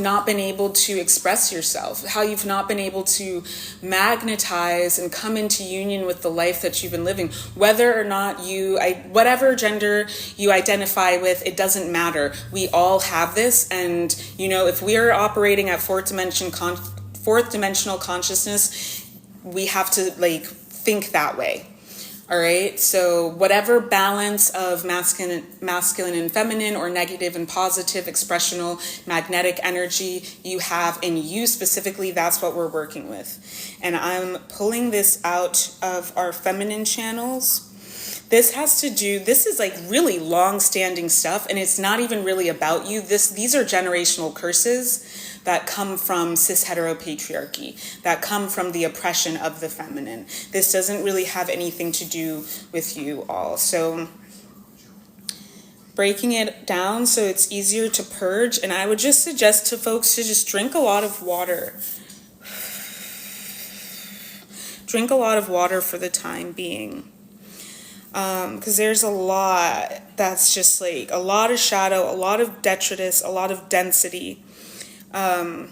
not been able to express yourself, how you've not been able to magnetize and come into union with the life that you've been living. Whether or not whatever gender you identify with, it doesn't matter. We all have this. And, you know, if we are operating at fourth dimensional consciousness, we have to like think that way. All right, so whatever balance of masculine and feminine, or negative and positive, expressional, magnetic energy you have in you specifically, that's what we're working with. And I'm pulling this out of our feminine channels. This is like really long-standing stuff, and it's not even really about you. These are generational curses that come from cis-heteropatriarchy, that come from the oppression of the feminine. This doesn't really have anything to do with you all. So breaking it down so it's easier to purge, and I would just suggest to folks to just drink a lot of water. Drink a lot of water for the time being. Because there's a lot that's just like a lot of shadow, a lot of detritus, a lot of density. And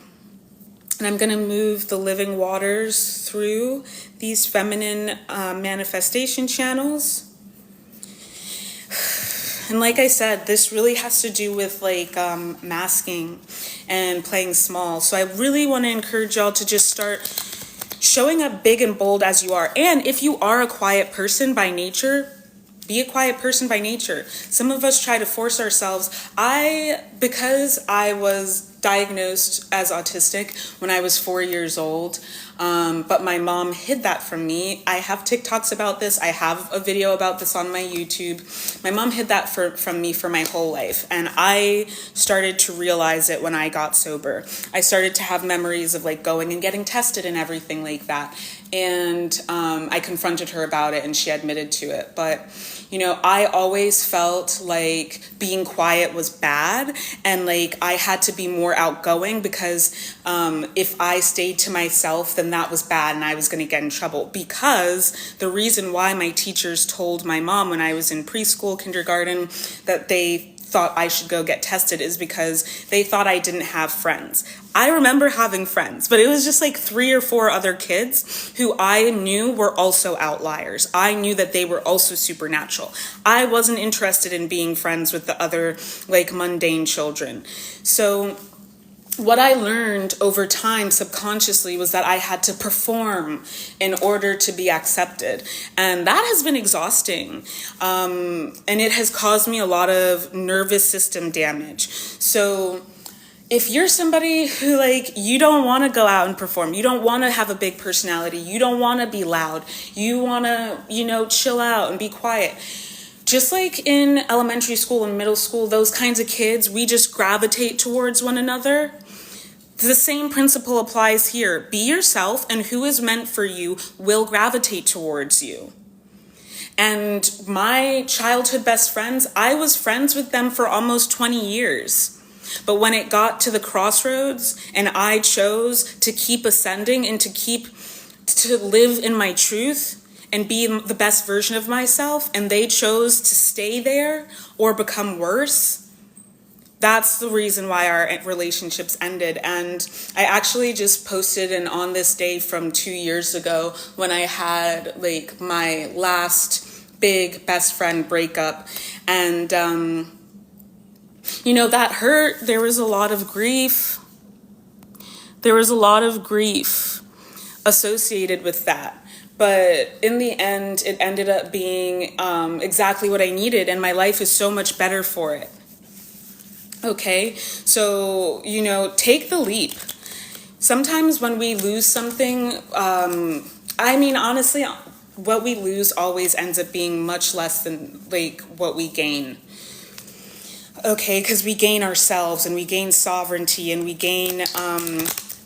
I'm going to move the living waters through these feminine manifestation channels. And like I said, this really has to do with like masking and playing small. So I really want to encourage y'all to just start showing up big and bold as you are. And if you are a quiet person by nature, be a quiet person by nature. Some of us try to force ourselves. Because I was diagnosed as autistic when I was 4 years old, but my mom hid that from me. I have TikToks about this. I have a video about this on my YouTube. My mom hid that from me for my whole life. And I started to realize it when I got sober. I started to have memories of like going and getting tested and everything like that. And I confronted her about it, and she admitted to it. But, you know, I always felt like being quiet was bad, and like I had to be more outgoing, because if I stayed to myself, then that was bad and I was going to get in trouble. Because the reason why my teachers told my mom when I was in preschool, kindergarten, that they thought I should go get tested is because they thought I didn't have friends. I remember having friends, but it was just like 3 or 4 other kids who I knew were also outliers. I knew that they were also supernatural. I wasn't interested in being friends with the other like mundane children. So what I learned over time subconsciously was that I had to perform in order to be accepted. And that has been exhausting. And it has caused me a lot of nervous system damage. So if you're somebody who like, you don't want to go out and perform, you don't want to have a big personality, you don't want to be loud, you want to, you know, chill out and be quiet. Just like in elementary school and middle school, those kinds of kids, we just gravitate towards one another. The same principle applies here. Be yourself, and who is meant for you will gravitate towards you. And my childhood best friends, I was friends with them for almost 20 years. But when it got to the crossroads and I chose to keep ascending and to live in my truth and be the best version of myself, and they chose to stay there or become worse, that's the reason why our relationships ended. And I actually just posted an on this day from 2 years ago when I had like my last big best friend breakup. And, you know, that hurt. There was a lot of grief. There was a lot of grief associated with that. But in the end, it ended up being exactly what I needed. And my life is so much better for it. Okay, so, you know, take the leap. sometimes when we lose something, I mean, honestly, what we lose always ends up being much less than like what we gain. Okay, because we gain ourselves and we gain sovereignty and we gain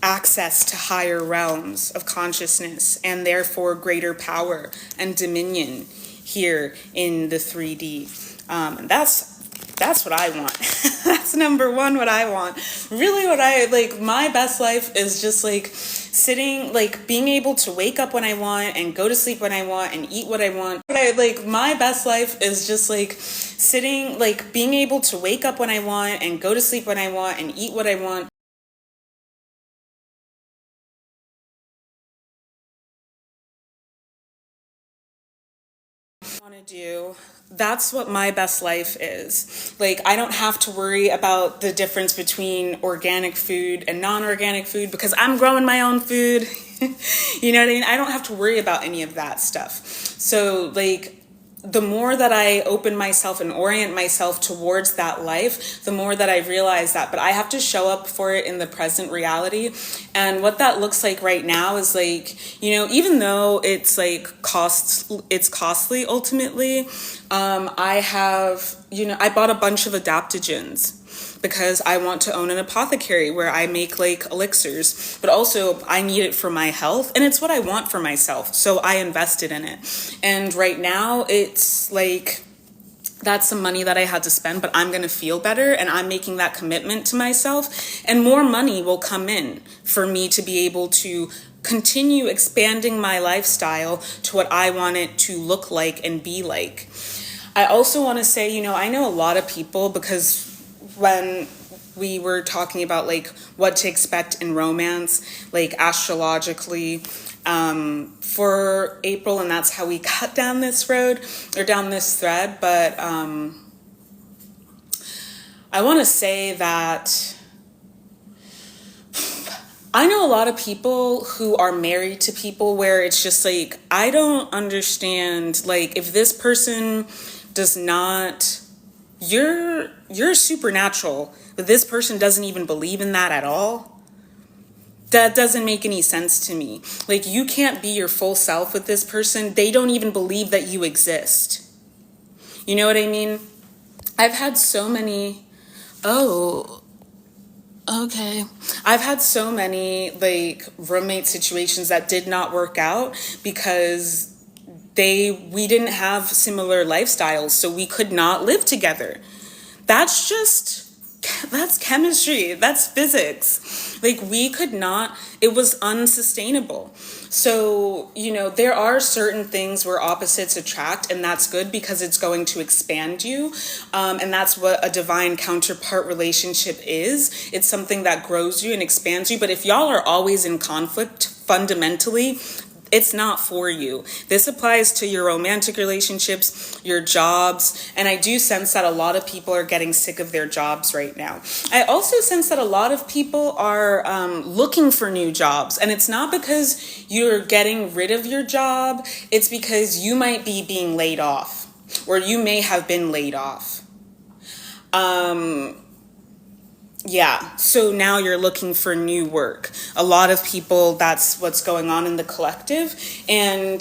access to higher realms of consciousness and therefore greater power and dominion here in the 3D. And that's what I want. That's number one, what I want. Really what I, like, my best life is just like sitting, like being able to wake up when I want and go to sleep when I want and eat what I want. Like my best life is just like sitting, like being able to wake up when I want and go to sleep when I want and eat what I want. Want to do. That's what my best life is. Like, I don't have to worry about the difference between organic food and non-organic food because I'm growing my own food. You know what I mean? I don't have to worry about any of that stuff. So like, the more that I open myself and orient myself towards that life, the more that I realize that. But I have to show up for it in the present reality. And what that looks like right now is like, you know, even though it's like it's costly ultimately, I have, you know, I bought a bunch of adaptogens because I want to own an apothecary where I make like elixirs, but also I need it for my health and it's what I want for myself. So I invested in it. And right now it's like, that's some money that I had to spend, but I'm going to feel better and I'm making that commitment to myself and more money will come in for me to be able to continue expanding my lifestyle to what I want it to look like and be like. I also want to say, you know, I know a lot of people because when we were talking about like what to expect in romance, like astrologically, for April, and that's how we got down this road or down this thread. But I want to say that I know a lot of people who are married to people where it's just like, I don't understand, like if this person does not, you're supernatural, but this person doesn't even believe in that at all. That doesn't make any sense to me. Like, you can't be your full self with this person. They don't even believe that you exist. You know what I mean? I've had so many, I've had so many like roommate situations that did not work out because we didn't have similar lifestyles, so we could not live together. That's chemistry, that's physics. Like, we could not, it was unsustainable. So, you know, there are certain things where opposites attract, and that's good because it's going to expand you. And that's what a divine counterpart relationship is. It's something that grows you and expands you. But if y'all are always in conflict, fundamentally, it's not for you. This applies to your romantic relationships, your jobs, and I do sense that a lot of people are getting sick of their jobs right now. I also sense that a lot of people are looking for new jobs, and it's not because you're getting rid of your job, it's because you might be being laid off, or you may have been laid off. Yeah, so now you're looking for new work. A lot of people, that's what's going on in the collective. And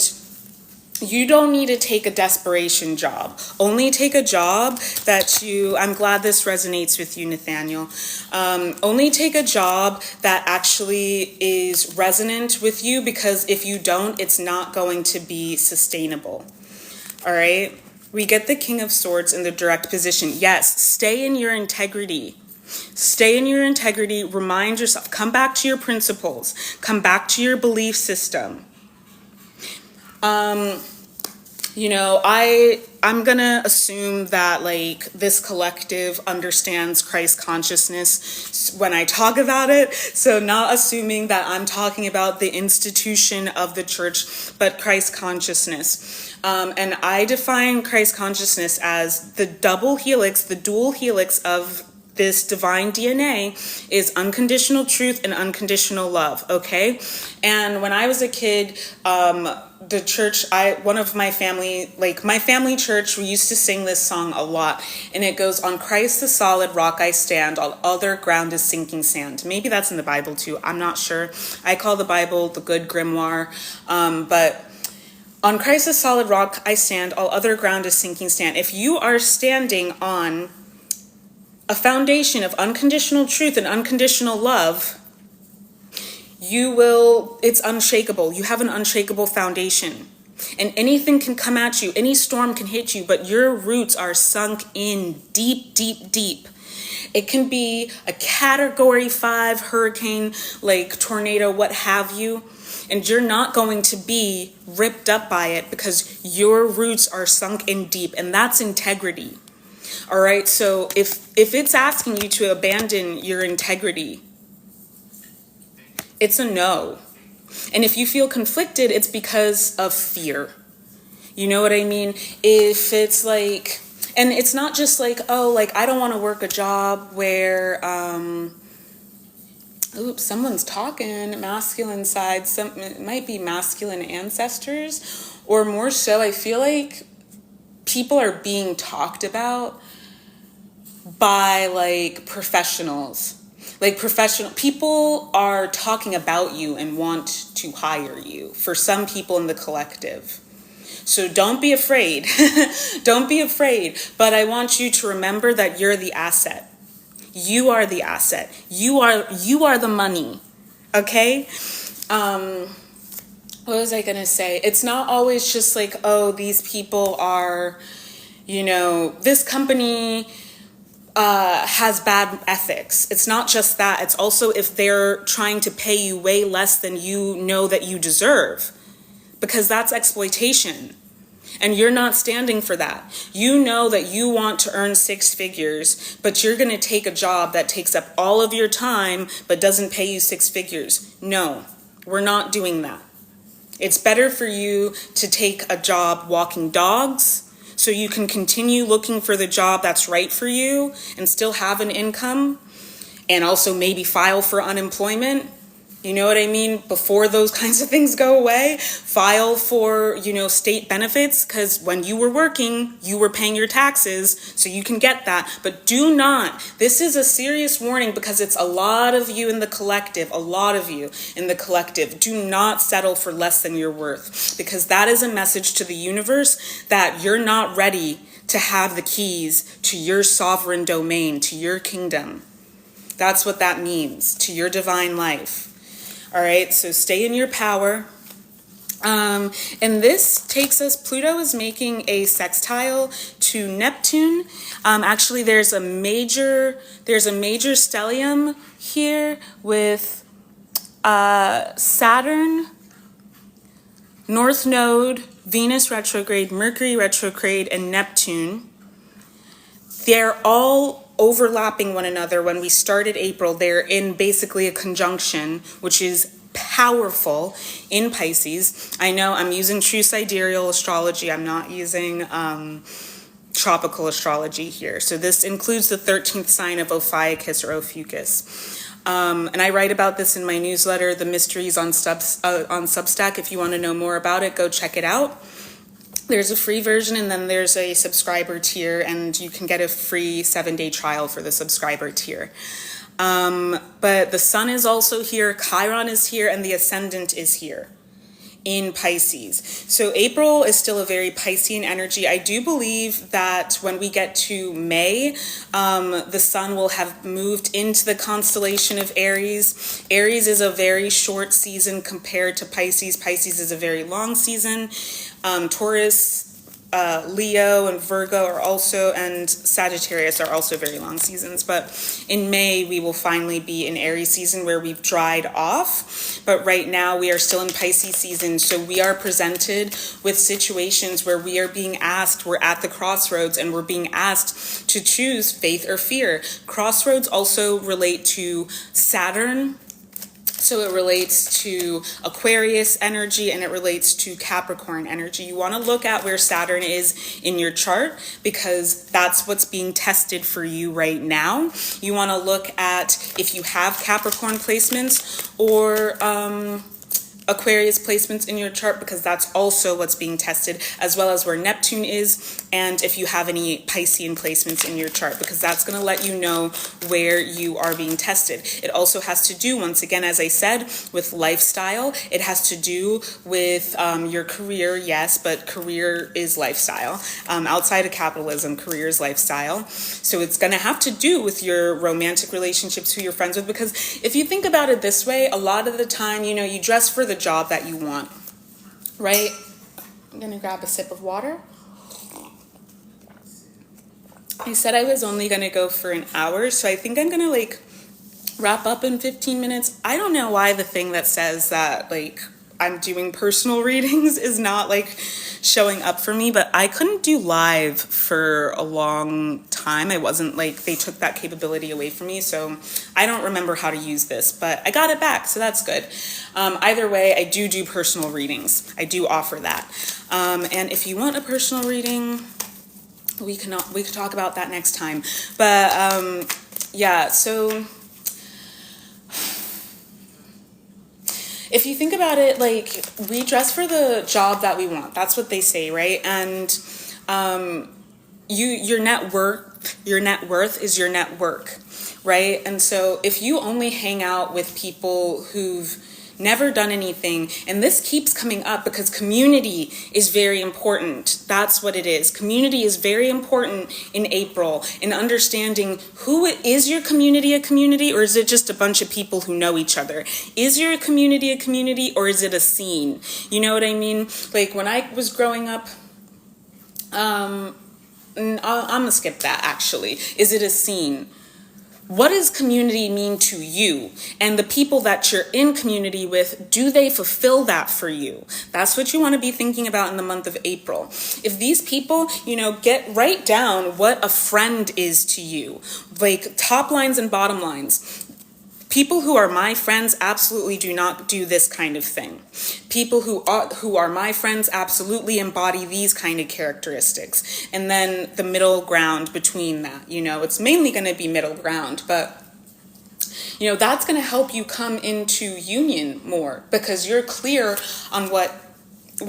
you don't need to take a desperation job. Only take a job that I'm glad this resonates with you, Nathaniel. Only take a job that actually is resonant with you, because if you don't, it's not going to be sustainable. All right? We get the King of Swords in the direct position. Yes, stay in your integrity. Stay in your integrity, remind yourself, come back to your principles, come back to your belief system. You know, I'm gonna assume that like this collective understands Christ consciousness when I talk about it. So not assuming that I'm talking about the institution of the church, but Christ consciousness. And I define Christ consciousness as the double helix, the dual helix of this divine DNA is unconditional truth and unconditional love, okay? And when I was a kid, the church, one of my family, like my family church, we used to sing this song a lot, and it goes, on Christ the solid rock I stand, all other ground is sinking sand. Maybe that's in the Bible too, I'm not sure. I call the Bible the good grimoire, but on Christ the solid rock I stand, all other ground is sinking sand. If you are standing on a foundation of unconditional truth and unconditional love, it's unshakable. You have an unshakable foundation. And anything can come at you, any storm can hit you, but your roots are sunk in deep, deep, deep. It can be a Category 5 hurricane, like tornado, what have you, and you're not going to be ripped up by it because your roots are sunk in deep, and that's integrity. All right, so if it's asking you to abandon your integrity, it's a no. And if you feel conflicted, it's because of fear. You know what I mean? If it's like, and it's not just like, oh, like I don't want to work a job where, oops, someone's talking, masculine side, it might be masculine ancestors, or more so, I feel like people are being talked about by like professionals. Like professional people are talking about you and want to hire you for some people in the collective. So don't be afraid. Don't be afraid. But I want you to remember that you're the asset. You are the asset. You are the money. Okay? What was I gonna say? It's not always just like, oh, these people are, this company has bad ethics. It's not just that. It's also if they're trying to pay you way less than you know that you deserve, because that's exploitation. And you're not standing for that. You know that you want to earn 6 figures, but you're going to take a job that takes up all of your time but doesn't pay you 6 figures. No, we're not doing that. It's better for you to take a job walking dogs so you can continue looking for the job that's right for you and still have an income, and also maybe file for unemployment. You know what I mean? Before those kinds of things go away, file for, state benefits, because when you were working, you were paying your taxes, so you can get that. But do not, this is a serious warning because it's a lot of you in the collective, do not settle for less than you're worth, because that is a message to the universe that you're not ready to have the keys to your sovereign domain, to your kingdom. That's what that means, to your divine life. All right, so stay in your power. And this takes us, Pluto is making a sextile to Neptune. Actually, there's a major stellium here with Saturn, North Node, Venus retrograde, Mercury retrograde, and Neptune. They're all overlapping one another. When we started April, they're in basically a conjunction, which is powerful in Pisces. I know I'm using true sidereal astrology. I'm not using tropical astrology here. So this includes the 13th sign of 𝗂𝗵𝗍𝗁 or 𝗂𝗵𝗍. And I write about this in my newsletter, The Mysteries on Substack. If you want to know more about it, go check it out. There's a free version, and then there's a subscriber tier, and you can get a free 7-day trial for the subscriber tier. But the sun is also here, Chiron is here, and the ascendant is here in Pisces. So April is still a very Piscean energy. I do believe that when we get to May, the sun will have moved into the constellation of Aries. Aries is a very short season compared to Pisces. Pisces is a very long season. Taurus, Leo and Virgo are also, and Sagittarius are also very long seasons. But in May, we will finally be in Aries season where we've dried off. But right now, we are still in Pisces season. So we are presented with situations where we are being asked, we're at the crossroads, and we're being asked to choose faith or fear. Crossroads also relate to Saturn. So it relates to Aquarius energy and it relates to Capricorn energy. You want to look at where Saturn is in your chart because that's what's being tested for you right now. You want to look at if you have Capricorn placements or Aquarius placements in your chart because that's also what's being tested, as well as where Neptune is, and if you have any Piscean placements in your chart, because that's going to let you know where you are being tested. It also has to do, once again, as I said, with lifestyle. It has to do with your career, yes, but career is lifestyle. Outside of capitalism, career is lifestyle. So it's going to have to do with your romantic relationships, who you're friends with, because if you think about it this way, a lot of the time, you know, you dress for the job that you want, right? I'm gonna grab a sip of water. I said I was only gonna go for an hour, so I think I'm gonna like wrap up in 15 minutes. I don't know why the thing that says that like I'm doing personal readings is not like showing up for me, but I couldn't do live for a long time. I wasn't like, they took that capability away from me, so I don't remember how to use this, but I got it back, so that's good. Either way, I do personal readings. I do offer that. And if you want a personal reading, we could talk about that next time. But yeah, so if you think about it, like, we dress for the job that we want. That's what they say, right? And your net worth is your network, right? And so if you only hang out with people who've never done anything, and this keeps coming up because community is very important. That's what it is. Community is very important in April, in understanding who is your community a community, or is it just a bunch of people who know each other? Is your community a community, or is it a scene? You know what I mean? Like when I was growing up, I'm gonna skip that actually. Is it a scene? What does community mean to you? And the people that you're in community with, do they fulfill that for you? That's what you want to be thinking about in the month of April. If these people, you know, write down what a friend is to you, like top lines and bottom lines. People who are my friends absolutely do not do this kind of thing. People who are my friends absolutely embody these kind of characteristics. And then the middle ground between that, you know, it's mainly going to be middle ground, but you know, that's going to help you come into union more because you're clear on what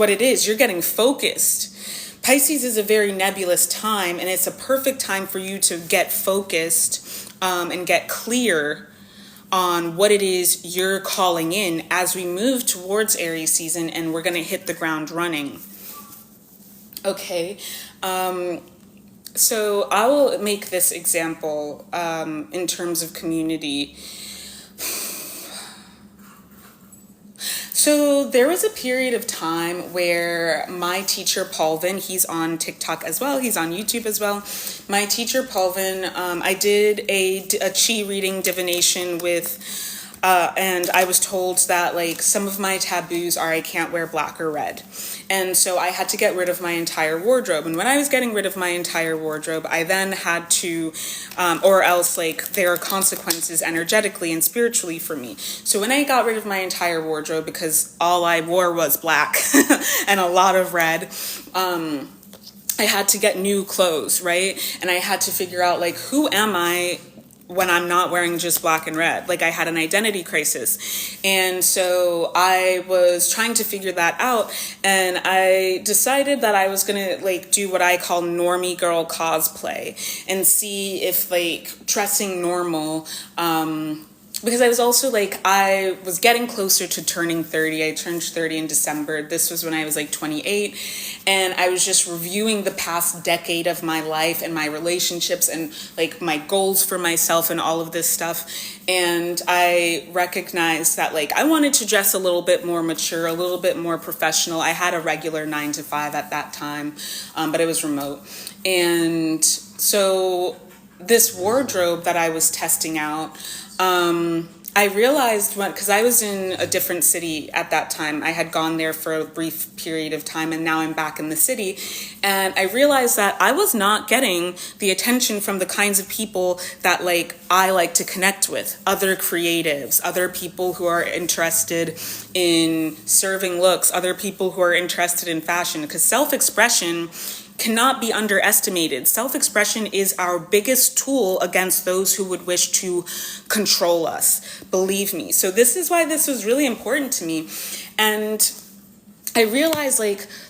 it is. You're getting focused. Pisces is a very nebulous time, and it's a perfect time for you to get focused and get clear on what it is you're calling in as we move towards Aries season, and we're going to hit the ground running. Okay, so I will make this example in terms of community. So there was a period of time where my teacher, 𝗂𝗲𝗄𝗃, he's on TikTok as well, he's on YouTube as well. My teacher, 𝗂𝗃𝗃, I did a chi reading divination with, and I was told that like some of my taboos are I can't wear black or red. And so I had to get rid of my entire wardrobe. And when I was getting rid of my entire wardrobe, I then had to, or else like there are consequences energetically and spiritually for me. So when I got rid of my entire wardrobe, because all I wore was black and a lot of red, I had to get new clothes, right? And I had to figure out like, who am I when I'm not wearing just black and red? Like I had an identity crisis. And so I was trying to figure that out, and I decided that I was gonna like do what I call normie girl cosplay and see if like dressing normal, because I was also like, I was getting closer to turning 30. I turned 30 in December. This was when I was like 28. And I was just reviewing the past decade of my life and my relationships and like my goals for myself and all of this stuff. And I recognized that like I wanted to dress a little bit more mature, a little bit more professional. I had a regular 9 to 5 at that time, but it was remote. And so this wardrobe that I was testing out, I realized because I was in a different city at that time. I had gone there for a brief period of time, and now I'm back in the city. And I realized that I was not getting the attention from the kinds of people that I like to connect with. Other creatives, other people who are interested in serving looks, other people who are interested in fashion. Because self-expression cannot be underestimated. Self-expression is our biggest tool against those who would wish to control us, believe me. So this is why this was really important to me. And I realized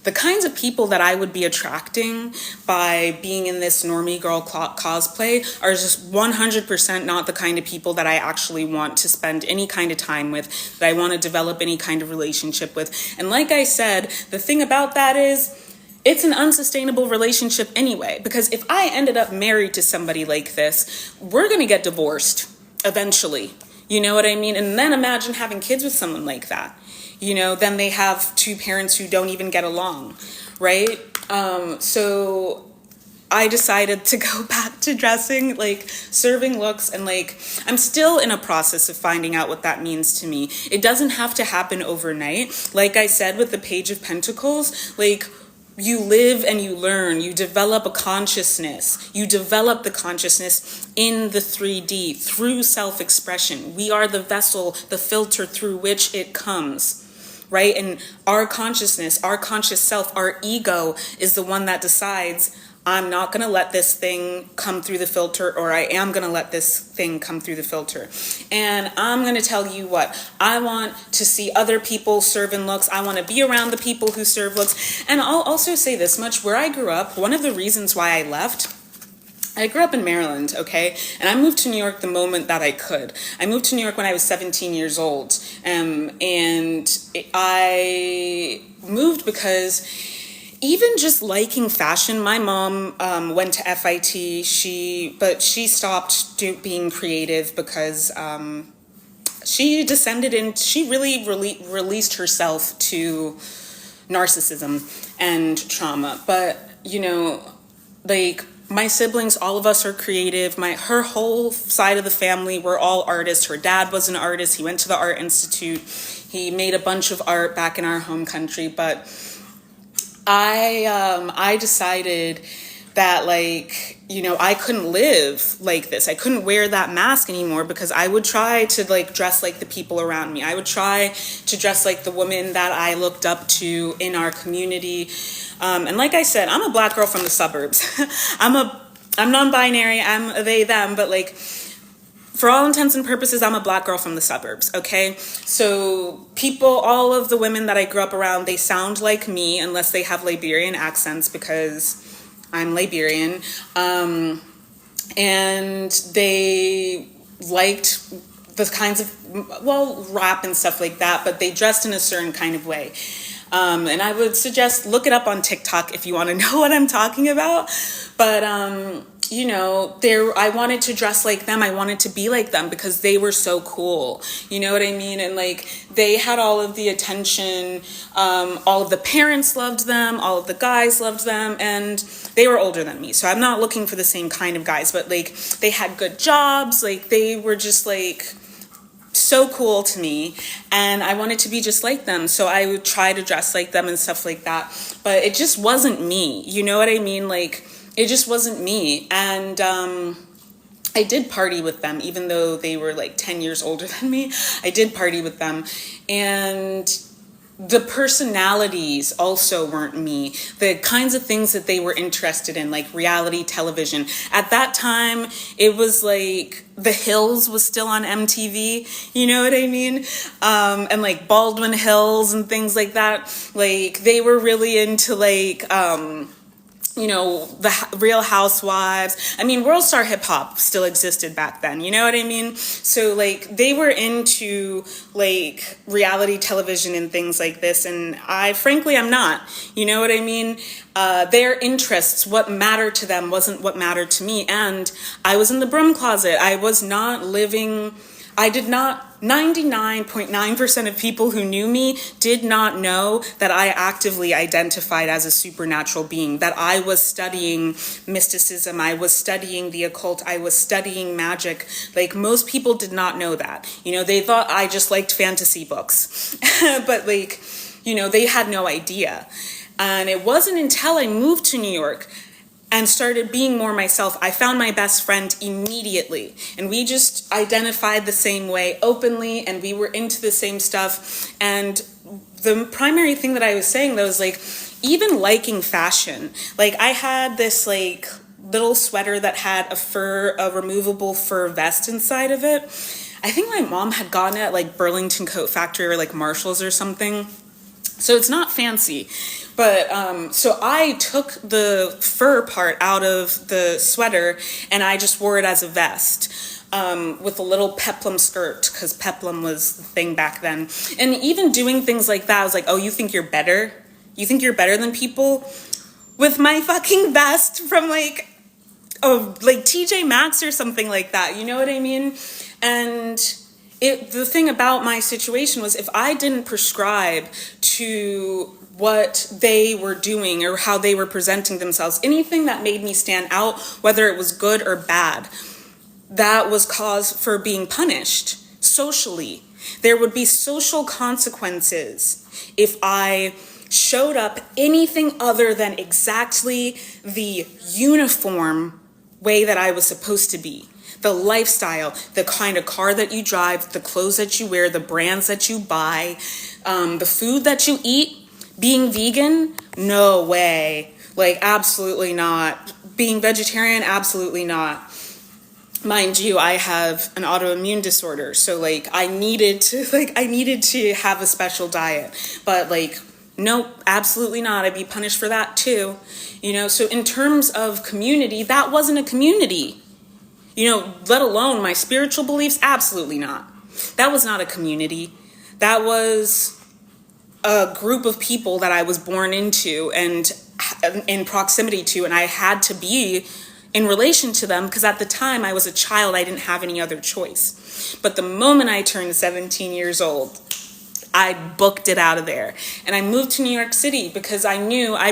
the kinds of people that I would be attracting by being in this normie girl cosplay are just 100% not the kind of people that I actually want to spend any kind of time with, that I want to develop any kind of relationship with. And like I said, the thing about that is, it's an unsustainable relationship anyway, because if I ended up married to somebody like this, we're going to get divorced eventually. You know what I mean? And then imagine having kids with someone like that. Then they have two parents who don't even get along, right? So I decided to go back to dressing, serving looks, and I'm still in a process of finding out what that means to me. It doesn't have to happen overnight. Like I said, with the Page of Pentacles, you live and you learn, you develop a consciousness. You develop the consciousness in the 3D through self-expression. We are the vessel, the filter through which it comes, right? And our consciousness, our conscious self, our ego is the one that decides, I'm not going to let this thing come through the filter, or I am going to let this thing come through the filter. And I'm going to tell you what, I want to see other people serve in looks. I want to be around the people who serve looks. And I'll also say this much, where I grew up, one of the reasons why I left, I grew up in Maryland, okay? And I moved to New York the moment that I could. I moved to New York when I was 17 years old. And I moved because even just liking fashion, my mom went to FIT, but she stopped being creative because she descended in, she really released herself to narcissism and trauma. But, my siblings, all of us are creative. Her whole side of the family, we're all artists. Her dad was an artist. He went to the Art Institute. He made a bunch of art back in our home country, but I decided that I couldn't live like this. I couldn't wear that mask anymore because I would try to dress like the people around me. I would try to dress like the women that I looked up to in our community. And like I said, I'm a black girl from the suburbs. I'm non-binary, I'm a they, them, but for all intents and purposes, I'm a black girl from the suburbs, okay? So all of the women that I grew up around, they sound like me unless they have Liberian accents because I'm Liberian. And they liked the kinds of, rap and stuff like that, but they dressed in a certain kind of way. And I would suggest look it up on TikTok if you want to know what I'm talking about. But, I wanted to dress like them. I wanted to be like them because they were so cool. You know what I mean? And they had all of the attention. All of the parents loved them. All of the guys loved them. And they were older than me. So I'm not looking for the same kind of guys, but they had good jobs. They were just so cool to me, and I wanted to be just like them, so I would try to dress like them and stuff like that, but it just wasn't me, you know what I mean? It just wasn't me. And I did party with them, even though they were 10 years older than me. I did party with them, and the personalities also weren't me. The kinds of things that they were interested in, like reality television. At that time, it was The Hills was still on MTV, you know what I mean? And Baldwin Hills and things like that. They were really into the Real Housewives. I mean, World Star Hip Hop still existed back then, you know what I mean? So they were into reality television and things like this, and frankly I'm not, you know what I mean? Their interests, what mattered to them wasn't what mattered to me, and I was in the broom closet. I was not living, I did not 99.9% of people who knew me did not know that I actively identified as a supernatural being, that I was studying mysticism, I was studying the occult, I was studying magic. Like, most people did not know that. You know, they thought I just liked fantasy books, but like, you know, they had no idea. And it wasn't until I moved to New York and started being more myself, I found my best friend immediately. And we just identified the same way openly, and we were into the same stuff. And the primary thing that I was saying, though, is like, even liking fashion. Like, I had this like little sweater that had a removable fur vest inside of it. I think my mom had gotten it at like Burlington Coat Factory or like Marshall's or something. So it's not fancy. But so I took the fur part out of the sweater and I just wore it as a vest with a little peplum skirt, because peplum was the thing back then. And even doing things like that, I was like, oh, you think you're better? You think you're better than people? With my fucking vest from like TJ Maxx or something like that. You know what I mean? And the thing about my situation was, if I didn't prescribe to what they were doing or how they were presenting themselves, anything that made me stand out, whether it was good or bad, that was cause for being punished socially. There would be social consequences if I showed up anything other than exactly the uniform way that I was supposed to be. The lifestyle, the kind of car that you drive, the clothes that you wear, the brands that you buy, the food that you eat. Being vegan? No way. Like, absolutely not. Being vegetarian? Absolutely not. Mind you, I have an autoimmune disorder, so like I needed to have a special diet. But like, nope, absolutely not. I'd be punished for that too. You know, so in terms of community, that wasn't a community. You know, let alone my spiritual beliefs, absolutely not. That was not a community. That was a group of people that I was born into and in proximity to, and I had to be in relation to them, because at the time I was a child, I didn't have any other choice. But the moment I turned 17 years old, I booked it out of there. And I moved to New York City because I knew I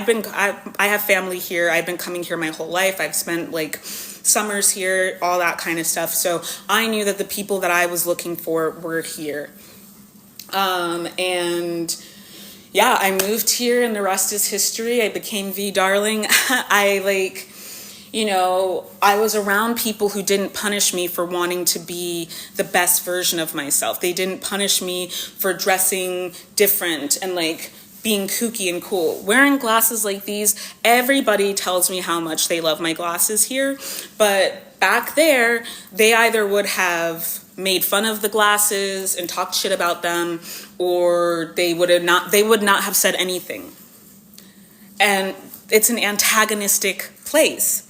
have family here. I've been coming here my whole life. I've spent like summers here, all that kind of stuff. So I knew that the people that I was looking for were here. And yeah, I moved here and the rest is history. I became Vie Darling. I was around people who didn't punish me for wanting to be the best version of myself. They didn't punish me for dressing different and like being kooky and cool. Wearing glasses like these, everybody tells me how much they love my glasses here. But back there, they either would have made fun of the glasses and talked shit about them, or they would not have said anything. And it's an antagonistic place,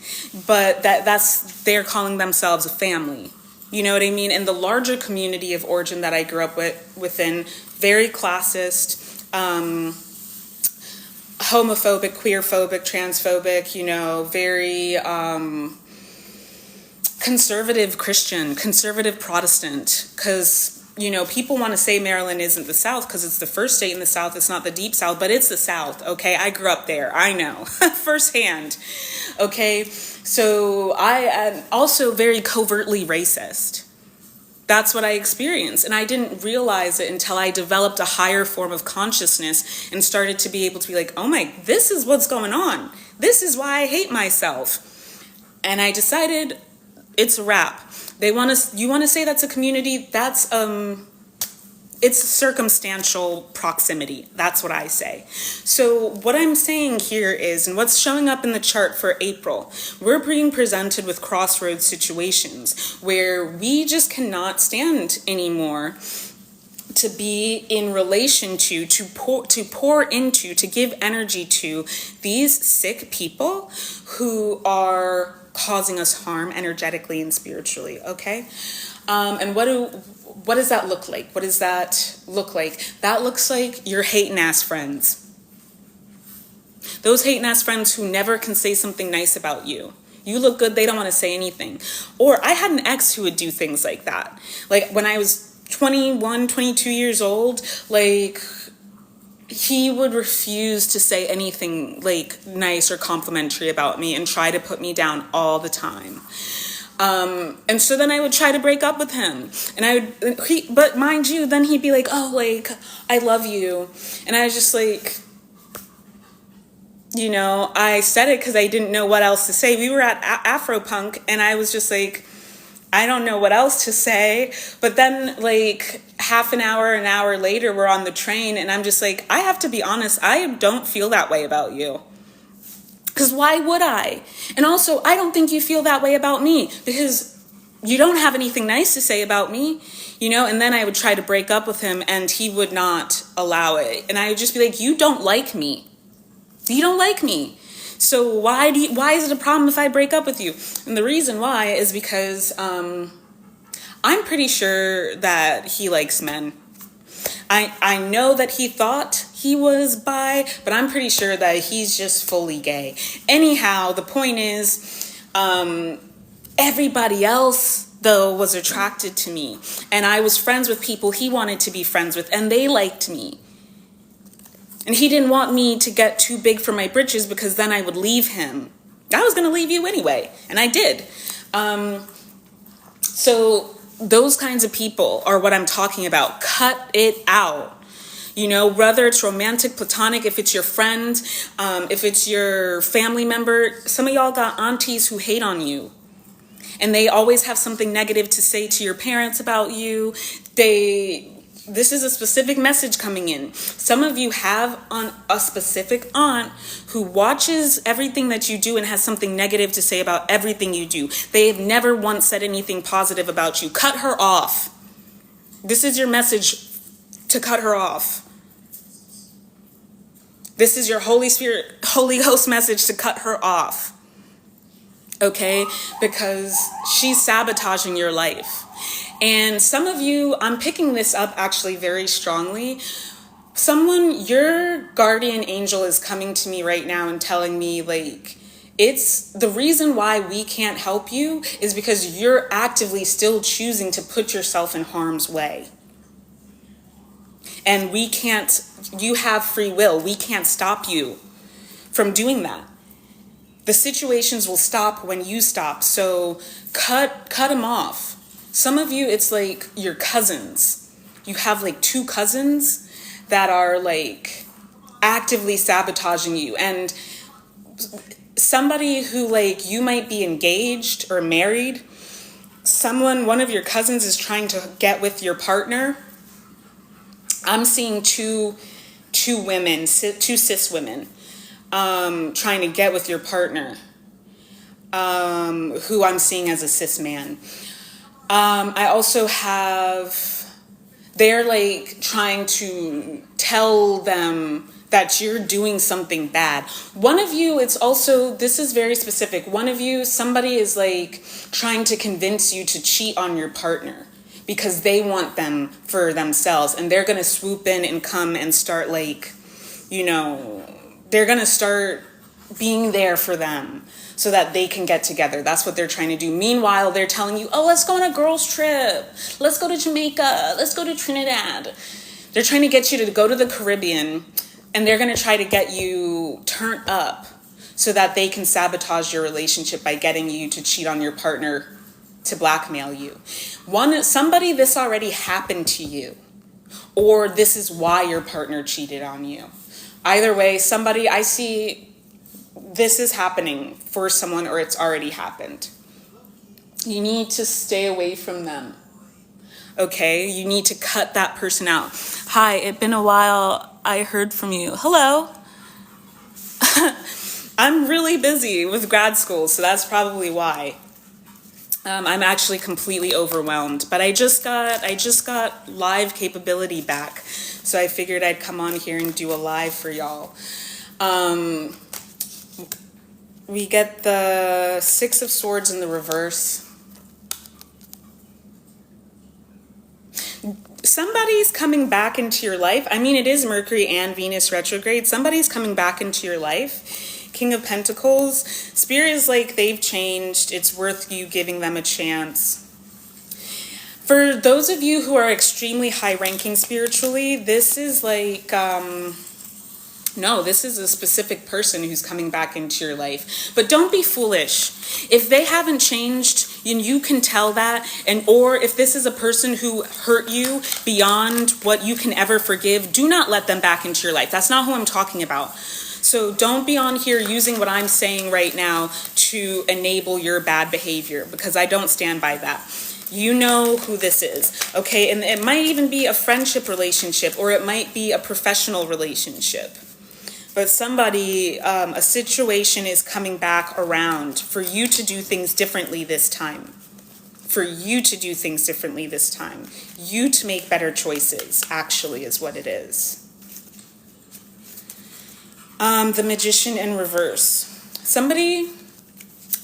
but that's they're calling themselves a family. You know what I mean? And the larger community of origin that I grew up within, very classist, homophobic, queerphobic, transphobic, very conservative Christian, conservative Protestant, because people want to say Maryland isn't the South because it's the first state in the South. It's not the deep South, but it's the South, okay? I grew up there. I know firsthand, okay? So I am also very covertly racist. That's what I experienced. And I didn't realize it until I developed a higher form of consciousness and started to be able to be like, oh my, this is what's going on. This is why I hate myself. And I decided it's a wrap. You want to say that's a community? That's it's circumstantial proximity. That's what I say. So what I'm saying here is, and what's showing up in the chart for April, we're being presented with crossroads situations where we just cannot stand anymore to be in relation to pour into, to give energy to these sick people who are causing us harm energetically and spiritually, okay? And what does that look like? What does that look like? That looks like your hating-ass friends. Those hating-ass friends who never can say something nice about you. You look good, they don't want to say anything. Or I had an ex who would do things like that. Like when I was 21, 22 years old, like, he would refuse to say anything like nice or complimentary about me and try to put me down all the time. And so then I would try to break up with him, and but mind you, then he'd be like, oh, like, I love you. And I was just like, you know, I said it because I didn't know what else to say. We were at Afropunk, and I was just like, I don't know what else to say. But then, like, an hour later, we're on the train, and I'm just like, I have to be honest, I don't feel that way about you. Because why would I? And also, I don't think you feel that way about me, because you don't have anything nice to say about me, you know? And then I would try to break up with him, and he would not allow it. And I would just be like, you don't like me. You don't like me. So why is it a problem if I break up with you? And the reason why is because I'm pretty sure that he likes men. I know that he thought he was bi, but I'm pretty sure that he's just fully gay. Anyhow, the point is, everybody else, though, was attracted to me. And I was friends with people he wanted to be friends with, and they liked me. And he didn't want me to get too big for my britches, because then I would leave him. I was going to leave you anyway, and I did. So those kinds of people are what I'm talking about. Cut it out. You know, whether it's romantic, platonic, if it's your friend, if it's your family member. Some of y'all got aunties who hate on you, and they always have something negative to say to your parents about you. This is a specific message coming in. Some of you have a specific aunt who watches everything that you do and has something negative to say about everything you do. They have never once said anything positive about you. Cut her off. This is your message, to cut her off. This is your Holy Ghost message, to cut her off. Okay? Because she's sabotaging your life. And some of you, I'm picking this up actually very strongly. Your guardian angel is coming to me right now and telling me, like, it's the reason why we can't help you is because you're actively still choosing to put yourself in harm's way. And you have free will. We can't stop you from doing that. The situations will stop when you stop. So cut them off. Some of you, it's like your cousins. You have like 2 cousins that are like actively sabotaging you. And somebody who, like, you might be engaged or married. One of your cousins is trying to get with your partner. I'm seeing two women, 2 cis women, trying to get with your partner, who I'm seeing as a cis man. I also have, they're like trying to tell them that you're doing something bad. One of you, this is very specific. One of you, somebody is like trying to convince you to cheat on your partner because they want them for themselves, and they're going to swoop in and come and start, like, you know, they're going to start being there for them so that they can get together. That's what they're trying to do. Meanwhile, they're telling you, oh, let's go on a girls' trip. Let's go to Jamaica. Let's go to Trinidad. They're trying to get you to go to the Caribbean, and they're going to try to get you turned up so that they can sabotage your relationship by getting you to cheat on your partner, to blackmail you. Somebody, this already happened to you, or this is why your partner cheated on you. Either way, somebody, I see this is happening for someone, or it's already happened. You need to stay away from them. Okay? You need to cut that person out. Hi, it's been a while. I heard from you. Hello. I'm really busy with grad school, so that's probably why. I'm actually completely overwhelmed, but I just got live capability back, so I figured I'd come on here and do a live for y'all. We get the 6 of Swords in the reverse. Somebody's coming back into your life. I mean, it is Mercury and Venus retrograde. Somebody's coming back into your life. King of Pentacles. Spirit is like, they've changed. It's worth you giving them a chance. For those of you who are extremely high-ranking spiritually, this is like, no, this is a specific person who's coming back into your life. But don't be foolish. If they haven't changed, and you can tell that, or if this is a person who hurt you beyond what you can ever forgive, do not let them back into your life. That's not who I'm talking about. So don't be on here using what I'm saying right now to enable your bad behavior, because I don't stand by that. You know who this is, okay? And it might even be a friendship relationship, or it might be a professional relationship. But somebody, a situation is coming back around for you to do things differently this time. For you to do things differently this time. You to make better choices, actually, is what it is. The Magician in reverse. Somebody,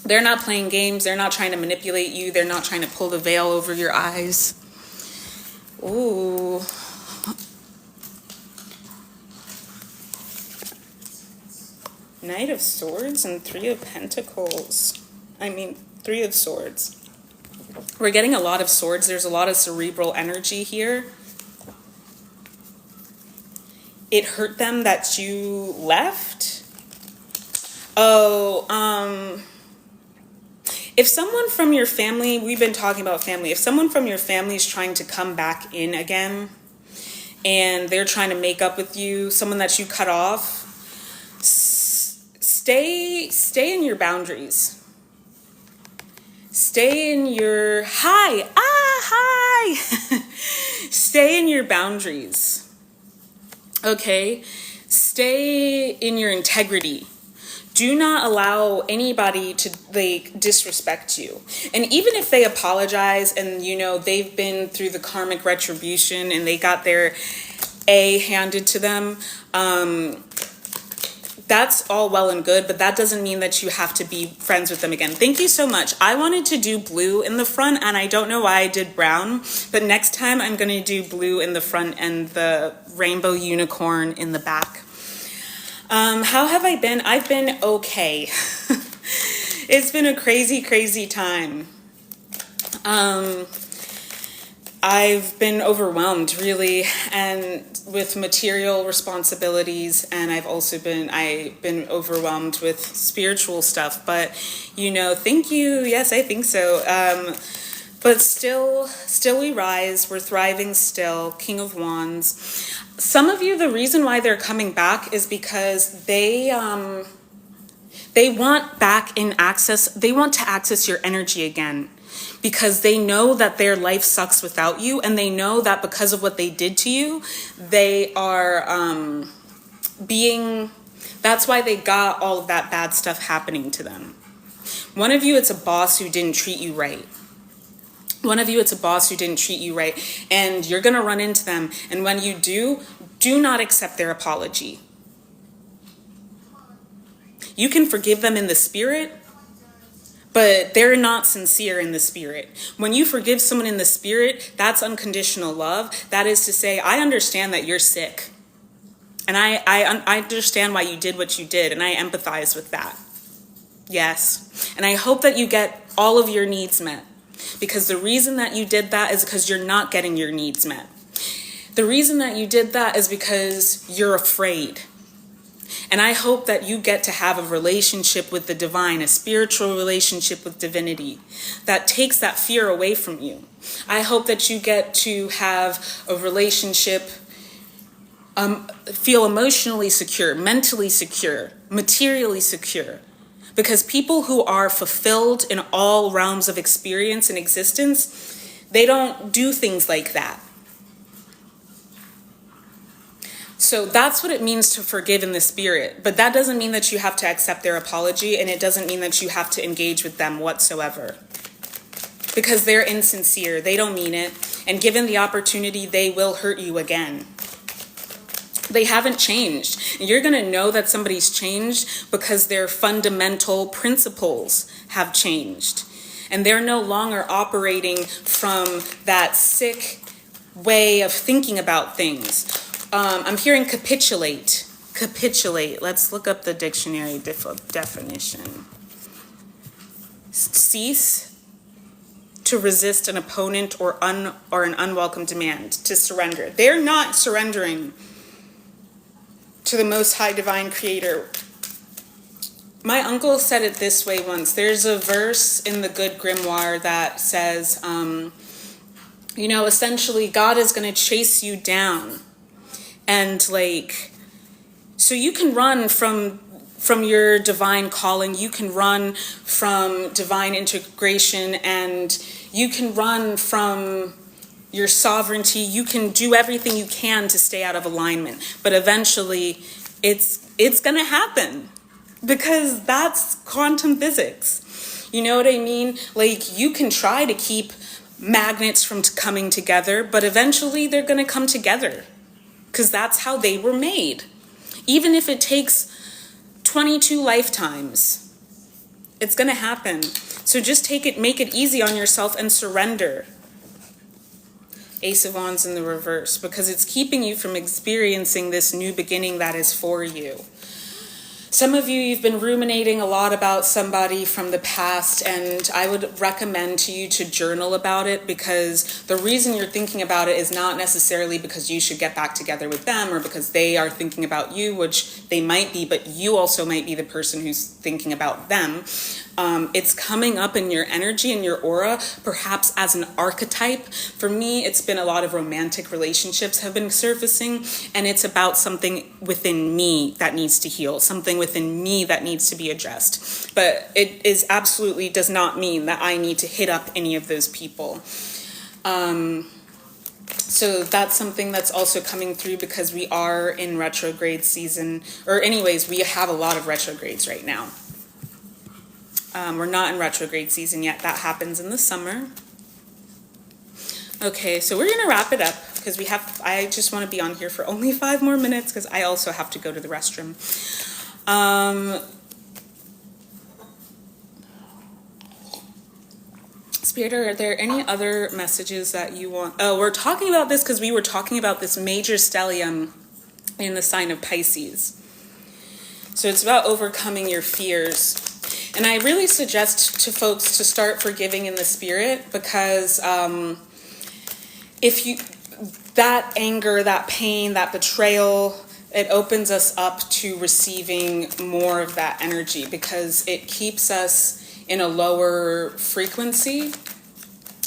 they're not playing games. They're not trying to manipulate you. They're not trying to pull the veil over your eyes. Ooh. Knight of Swords and Three of Pentacles. Three of Swords. We're getting a lot of swords. There's a lot of cerebral energy here. It hurt them that you left. Oh, if someone from your family, we've been talking about family, if someone from your family is trying to come back in again and they're trying to make up with you, someone that you cut off, stay in your boundaries. Stay in your, hi. Stay in your boundaries. Okay? Stay in your integrity. Do not allow anybody to disrespect you. And even if they apologize and they've been through the karmic retribution and they got their A handed to them, that's all well and good, but that doesn't mean that you have to be friends with them again. Thank you so much. I wanted to do blue in the front, and I don't know why I did brown, but next time I'm going to do blue in the front and the rainbow unicorn in the back. How have I been? I've been okay. It's been a crazy, crazy time. I've been overwhelmed, really, and with material responsibilities, and I've been overwhelmed with spiritual stuff. But thank you. Yes, I think so. But still we rise. We're thriving still. King of Wands. Some of you, the reason why they're coming back is because they want back in access. They want to access your energy again. Because they know that their life sucks without you, and they know that because of what they did to you, they are that's why they got all of that bad stuff happening to them. One of you, it's a boss who didn't treat you right. One of you, it's a boss who didn't treat you right, and you're going to run into them. And when you do not accept their apology. You can forgive them in the spirit, but they're not sincere in the spirit. When you forgive someone in the spirit, that's unconditional love. That is to say, I understand that you're sick. And I understand why you did what you did, and I empathize with that. Yes. And I hope that you get all of your needs met. Because the reason that you did that is because you're not getting your needs met. The reason that you did that is because you're afraid. And I hope that you get to have a relationship with the divine, a spiritual relationship with divinity that takes that fear away from you. I hope that you get to have a relationship, feel emotionally secure, mentally secure, materially secure. Because people who are fulfilled in all realms of experience and existence, they don't do things like that. So that's what it means to forgive in the spirit. But that doesn't mean that you have to accept their apology, and it doesn't mean that you have to engage with them whatsoever. Because they're insincere, they don't mean it, and given the opportunity, they will hurt you again. They haven't changed. And you're going to know that somebody's changed because their fundamental principles have changed. And they're no longer operating from that sick way of thinking about things. I'm hearing capitulate. Capitulate. Let's look up the dictionary definition. Cease. to resist an opponent or an unwelcome demand, to surrender. They're not surrendering to the Most High Divine Creator. My uncle said it this way once. There's a verse in the Good Grimoire that says, you know, essentially God is going to chase you down. And like, so you can run from your divine calling, you can run from divine integration, and you can run from your sovereignty. You can do everything you can to stay out of alignment. But eventually it's going to happen, because that's quantum physics. You know what I mean? Like, you can try to keep magnets from coming together, but eventually they're going to come together, because that's how they were made. Even if it takes 22 lifetimes, it's going to happen. So just make it easy on yourself and surrender. Ace of Wands in the reverse, because it's keeping you from experiencing this new beginning that is for you. Some of you've been ruminating a lot about somebody from the past, and I would recommend to you to journal about it, because the reason you're thinking about it is not necessarily because you should get back together with them or because they are thinking about you, which they might be, but you also might be the person who's thinking about them. It's coming up in your energy and your aura, perhaps as an archetype. For me, it's been a lot of romantic relationships have been surfacing, and it's about something within me that needs to heal, something within me that needs to be addressed. But it is absolutely does not mean that I need to hit up any of those people. So that's something that's also coming through, because we are in retrograde season, or anyways, we have a lot of retrogrades right now. We're not in retrograde season yet. That happens in the summer. Okay, so we're gonna wrap it up, because I just want to be on here for only 5 more minutes, because I also have to go to the restroom. Spirit, are there any other messages that you want? Oh, we're talking about this because we were talking about this major stellium in the sign of Pisces. So it's about overcoming your fears. And I really suggest to folks to start forgiving in the spirit, because that anger, that pain, that betrayal, it opens us up to receiving more of that energy, because it keeps us in a lower frequency.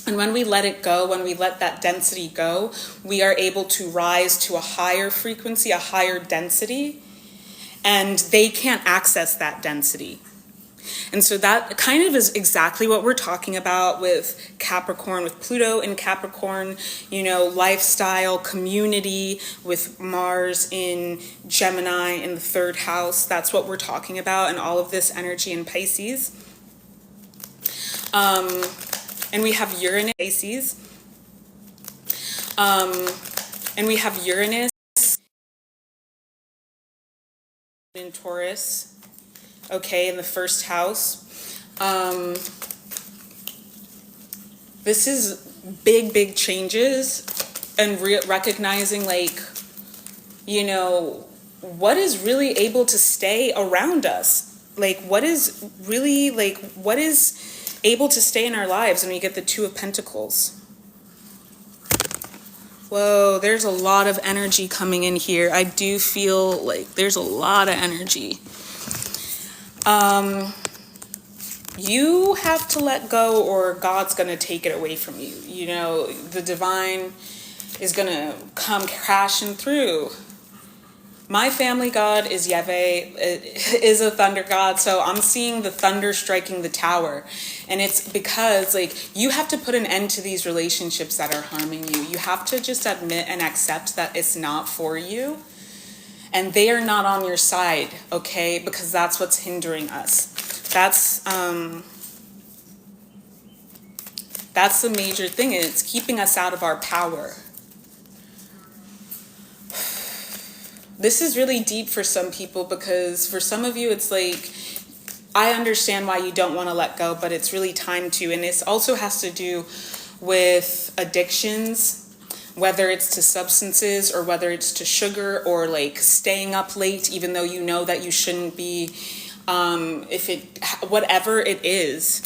And when we let it go, when we let that density go, we are able to rise to a higher frequency, a higher density, and they can't access that density. And so that kind of is exactly what we're talking about with Capricorn, with Pluto in Capricorn, you know, lifestyle, community, with Mars in Gemini in the 3rd house. That's what we're talking about, and all of this energy in Pisces. And we have Uranus in Pisces. And we have Uranus in Taurus. Okay, in the 1st house. This is big changes, and recognizing, like, you know, what is really able to stay around us? Like, what is really, like, what is able to stay in our lives? And we get the 2 of Pentacles. Whoa, there's a lot of energy coming in here. I do feel like there's a lot of energy. You have to let go, or God's going to take it away from you. You know, the divine is going to come crashing through. My family god is 𝗂𝗵𝗱, is a thunder god, so I'm seeing the thunder striking the tower. And it's because, like, you have to put an end to these relationships that are harming you. You have to just admit and accept that it's not for you. And they are not on your side, okay? Because that's what's hindering us. That's the major thing. It's keeping us out of our power. This is really deep for some people, because for some of you, it's like, I understand why you don't want to let go, but it's really time to. And this also has to do with addictions, whether it's to substances or whether it's to sugar, or like staying up late even though you know that you shouldn't be, whatever it is.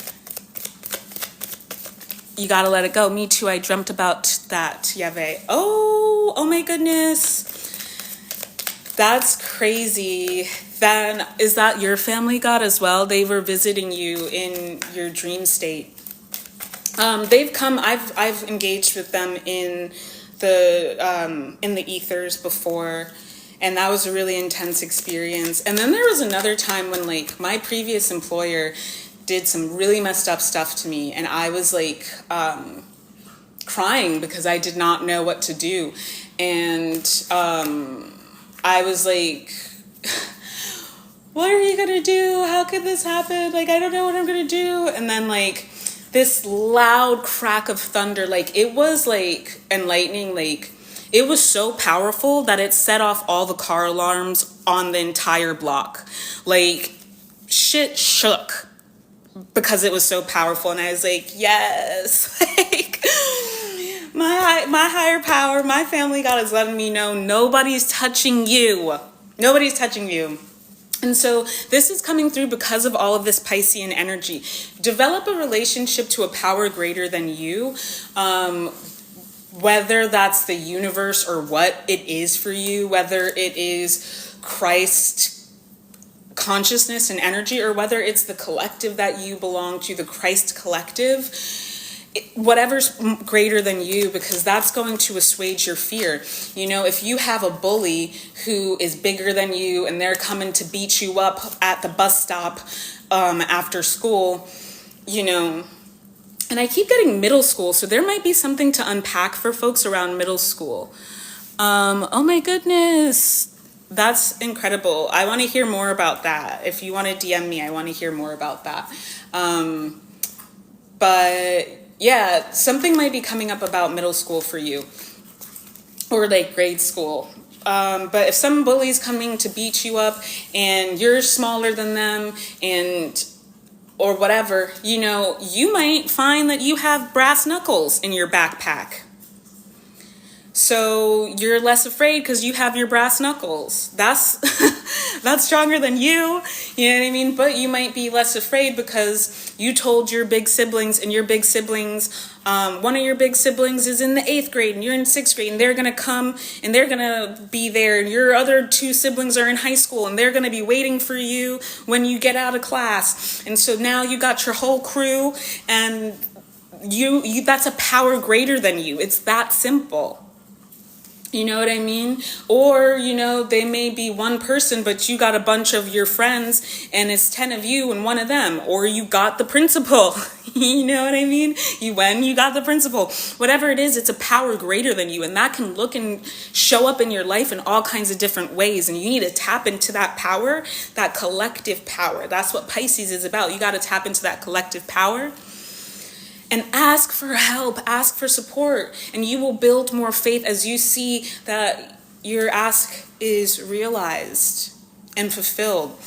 you gotta let it go. Me too, I dreamt about that, 𝗂𝗍𝗂. Oh my goodness. That's crazy. Then, is that your family god as well? They were visiting you in your dream state. They've come, I've engaged with them in the ethers before, and that was a really intense experience. And then there was another time when like my previous employer did some really messed up stuff to me, and I was like crying because I did not know what to do. And I was like, what are you gonna do? How could this happen? Like, I don't know what I'm gonna do. And then like this loud crack of thunder, like it was like, and lightning, like it was so powerful that it set off all the car alarms on the entire block. Like shit shook because it was so powerful. And I was like, yes, like my higher power, my family god is letting me know nobody's touching you. Nobody's touching you. And so this is coming through because of all of this Piscean energy. Develop a relationship to a power greater than you, whether that's the universe or what it is for you, whether it is Christ consciousness and energy, or whether it's the collective that you belong to, the Christ collective. Whatever's greater than you, because that's going to assuage your fear. You know, if you have a bully who is bigger than you and they're coming to beat you up at the bus stop after school, you know, and I keep getting middle school, so there might be something to unpack for folks around middle school. Oh my goodness, that's incredible. I want to hear more about that. If you want to DM me, I want to hear more about that. But yeah, something might be coming up about middle school for you, or like grade school. But if some bully's coming to beat you up and you're smaller than them, and or whatever, you know, you might find that you have brass knuckles in your backpack. So you're less afraid because you have your brass knuckles. That's that's stronger than you know what I mean? But you might be less afraid because you told your big siblings, and your big siblings, one of your big siblings is in the 8th grade and you're in 6th grade, and they're gonna come and they're gonna be there, and your other 2 siblings are in high school and they're gonna be waiting for you when you get out of class. And so now you got your whole crew, and you that's a power greater than you. It's that simple. You know what I mean? Or, you know, they may be one person, but you got a bunch of your friends and it's 10 of you and one of them. Or you got the principal. You know what I mean? You got the principal. Whatever it is, it's a power greater than you. And that can look and show up in your life in all kinds of different ways. And you need to tap into that power, that collective power. That's what Pisces is about. You got to tap into that collective power. And ask for help, ask for support, and you will build more faith as you see that your ask is realized and fulfilled.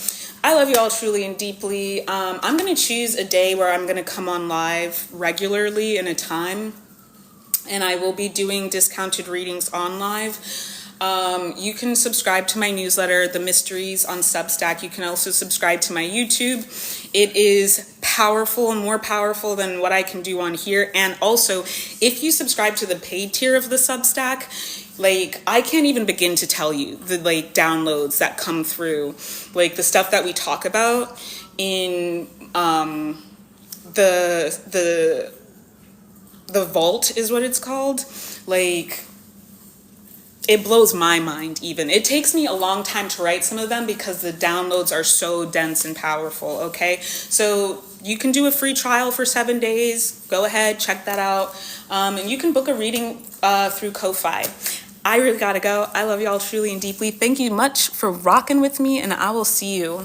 I love you all truly and deeply. I'm going to choose a day where I'm going to come on live regularly in a time, and I will be doing discounted readings on live. You can subscribe to my newsletter, The Mysteries, on Substack. You can also subscribe to my YouTube. It is powerful and more powerful than what I can do on here. And also, if you subscribe to the paid tier of the Substack, like, I can't even begin to tell you the like downloads that come through, like the stuff that we talk about in the vault is what it's called. Like, it blows my mind even. It takes me a long time to write some of them because the downloads are so dense and powerful, okay? So you can do a free trial for 7 days. Go ahead, check that out. And you can book a reading through Ko-Fi. I really gotta go. I love y'all truly and deeply. Thank you much for rocking with me, and I will see you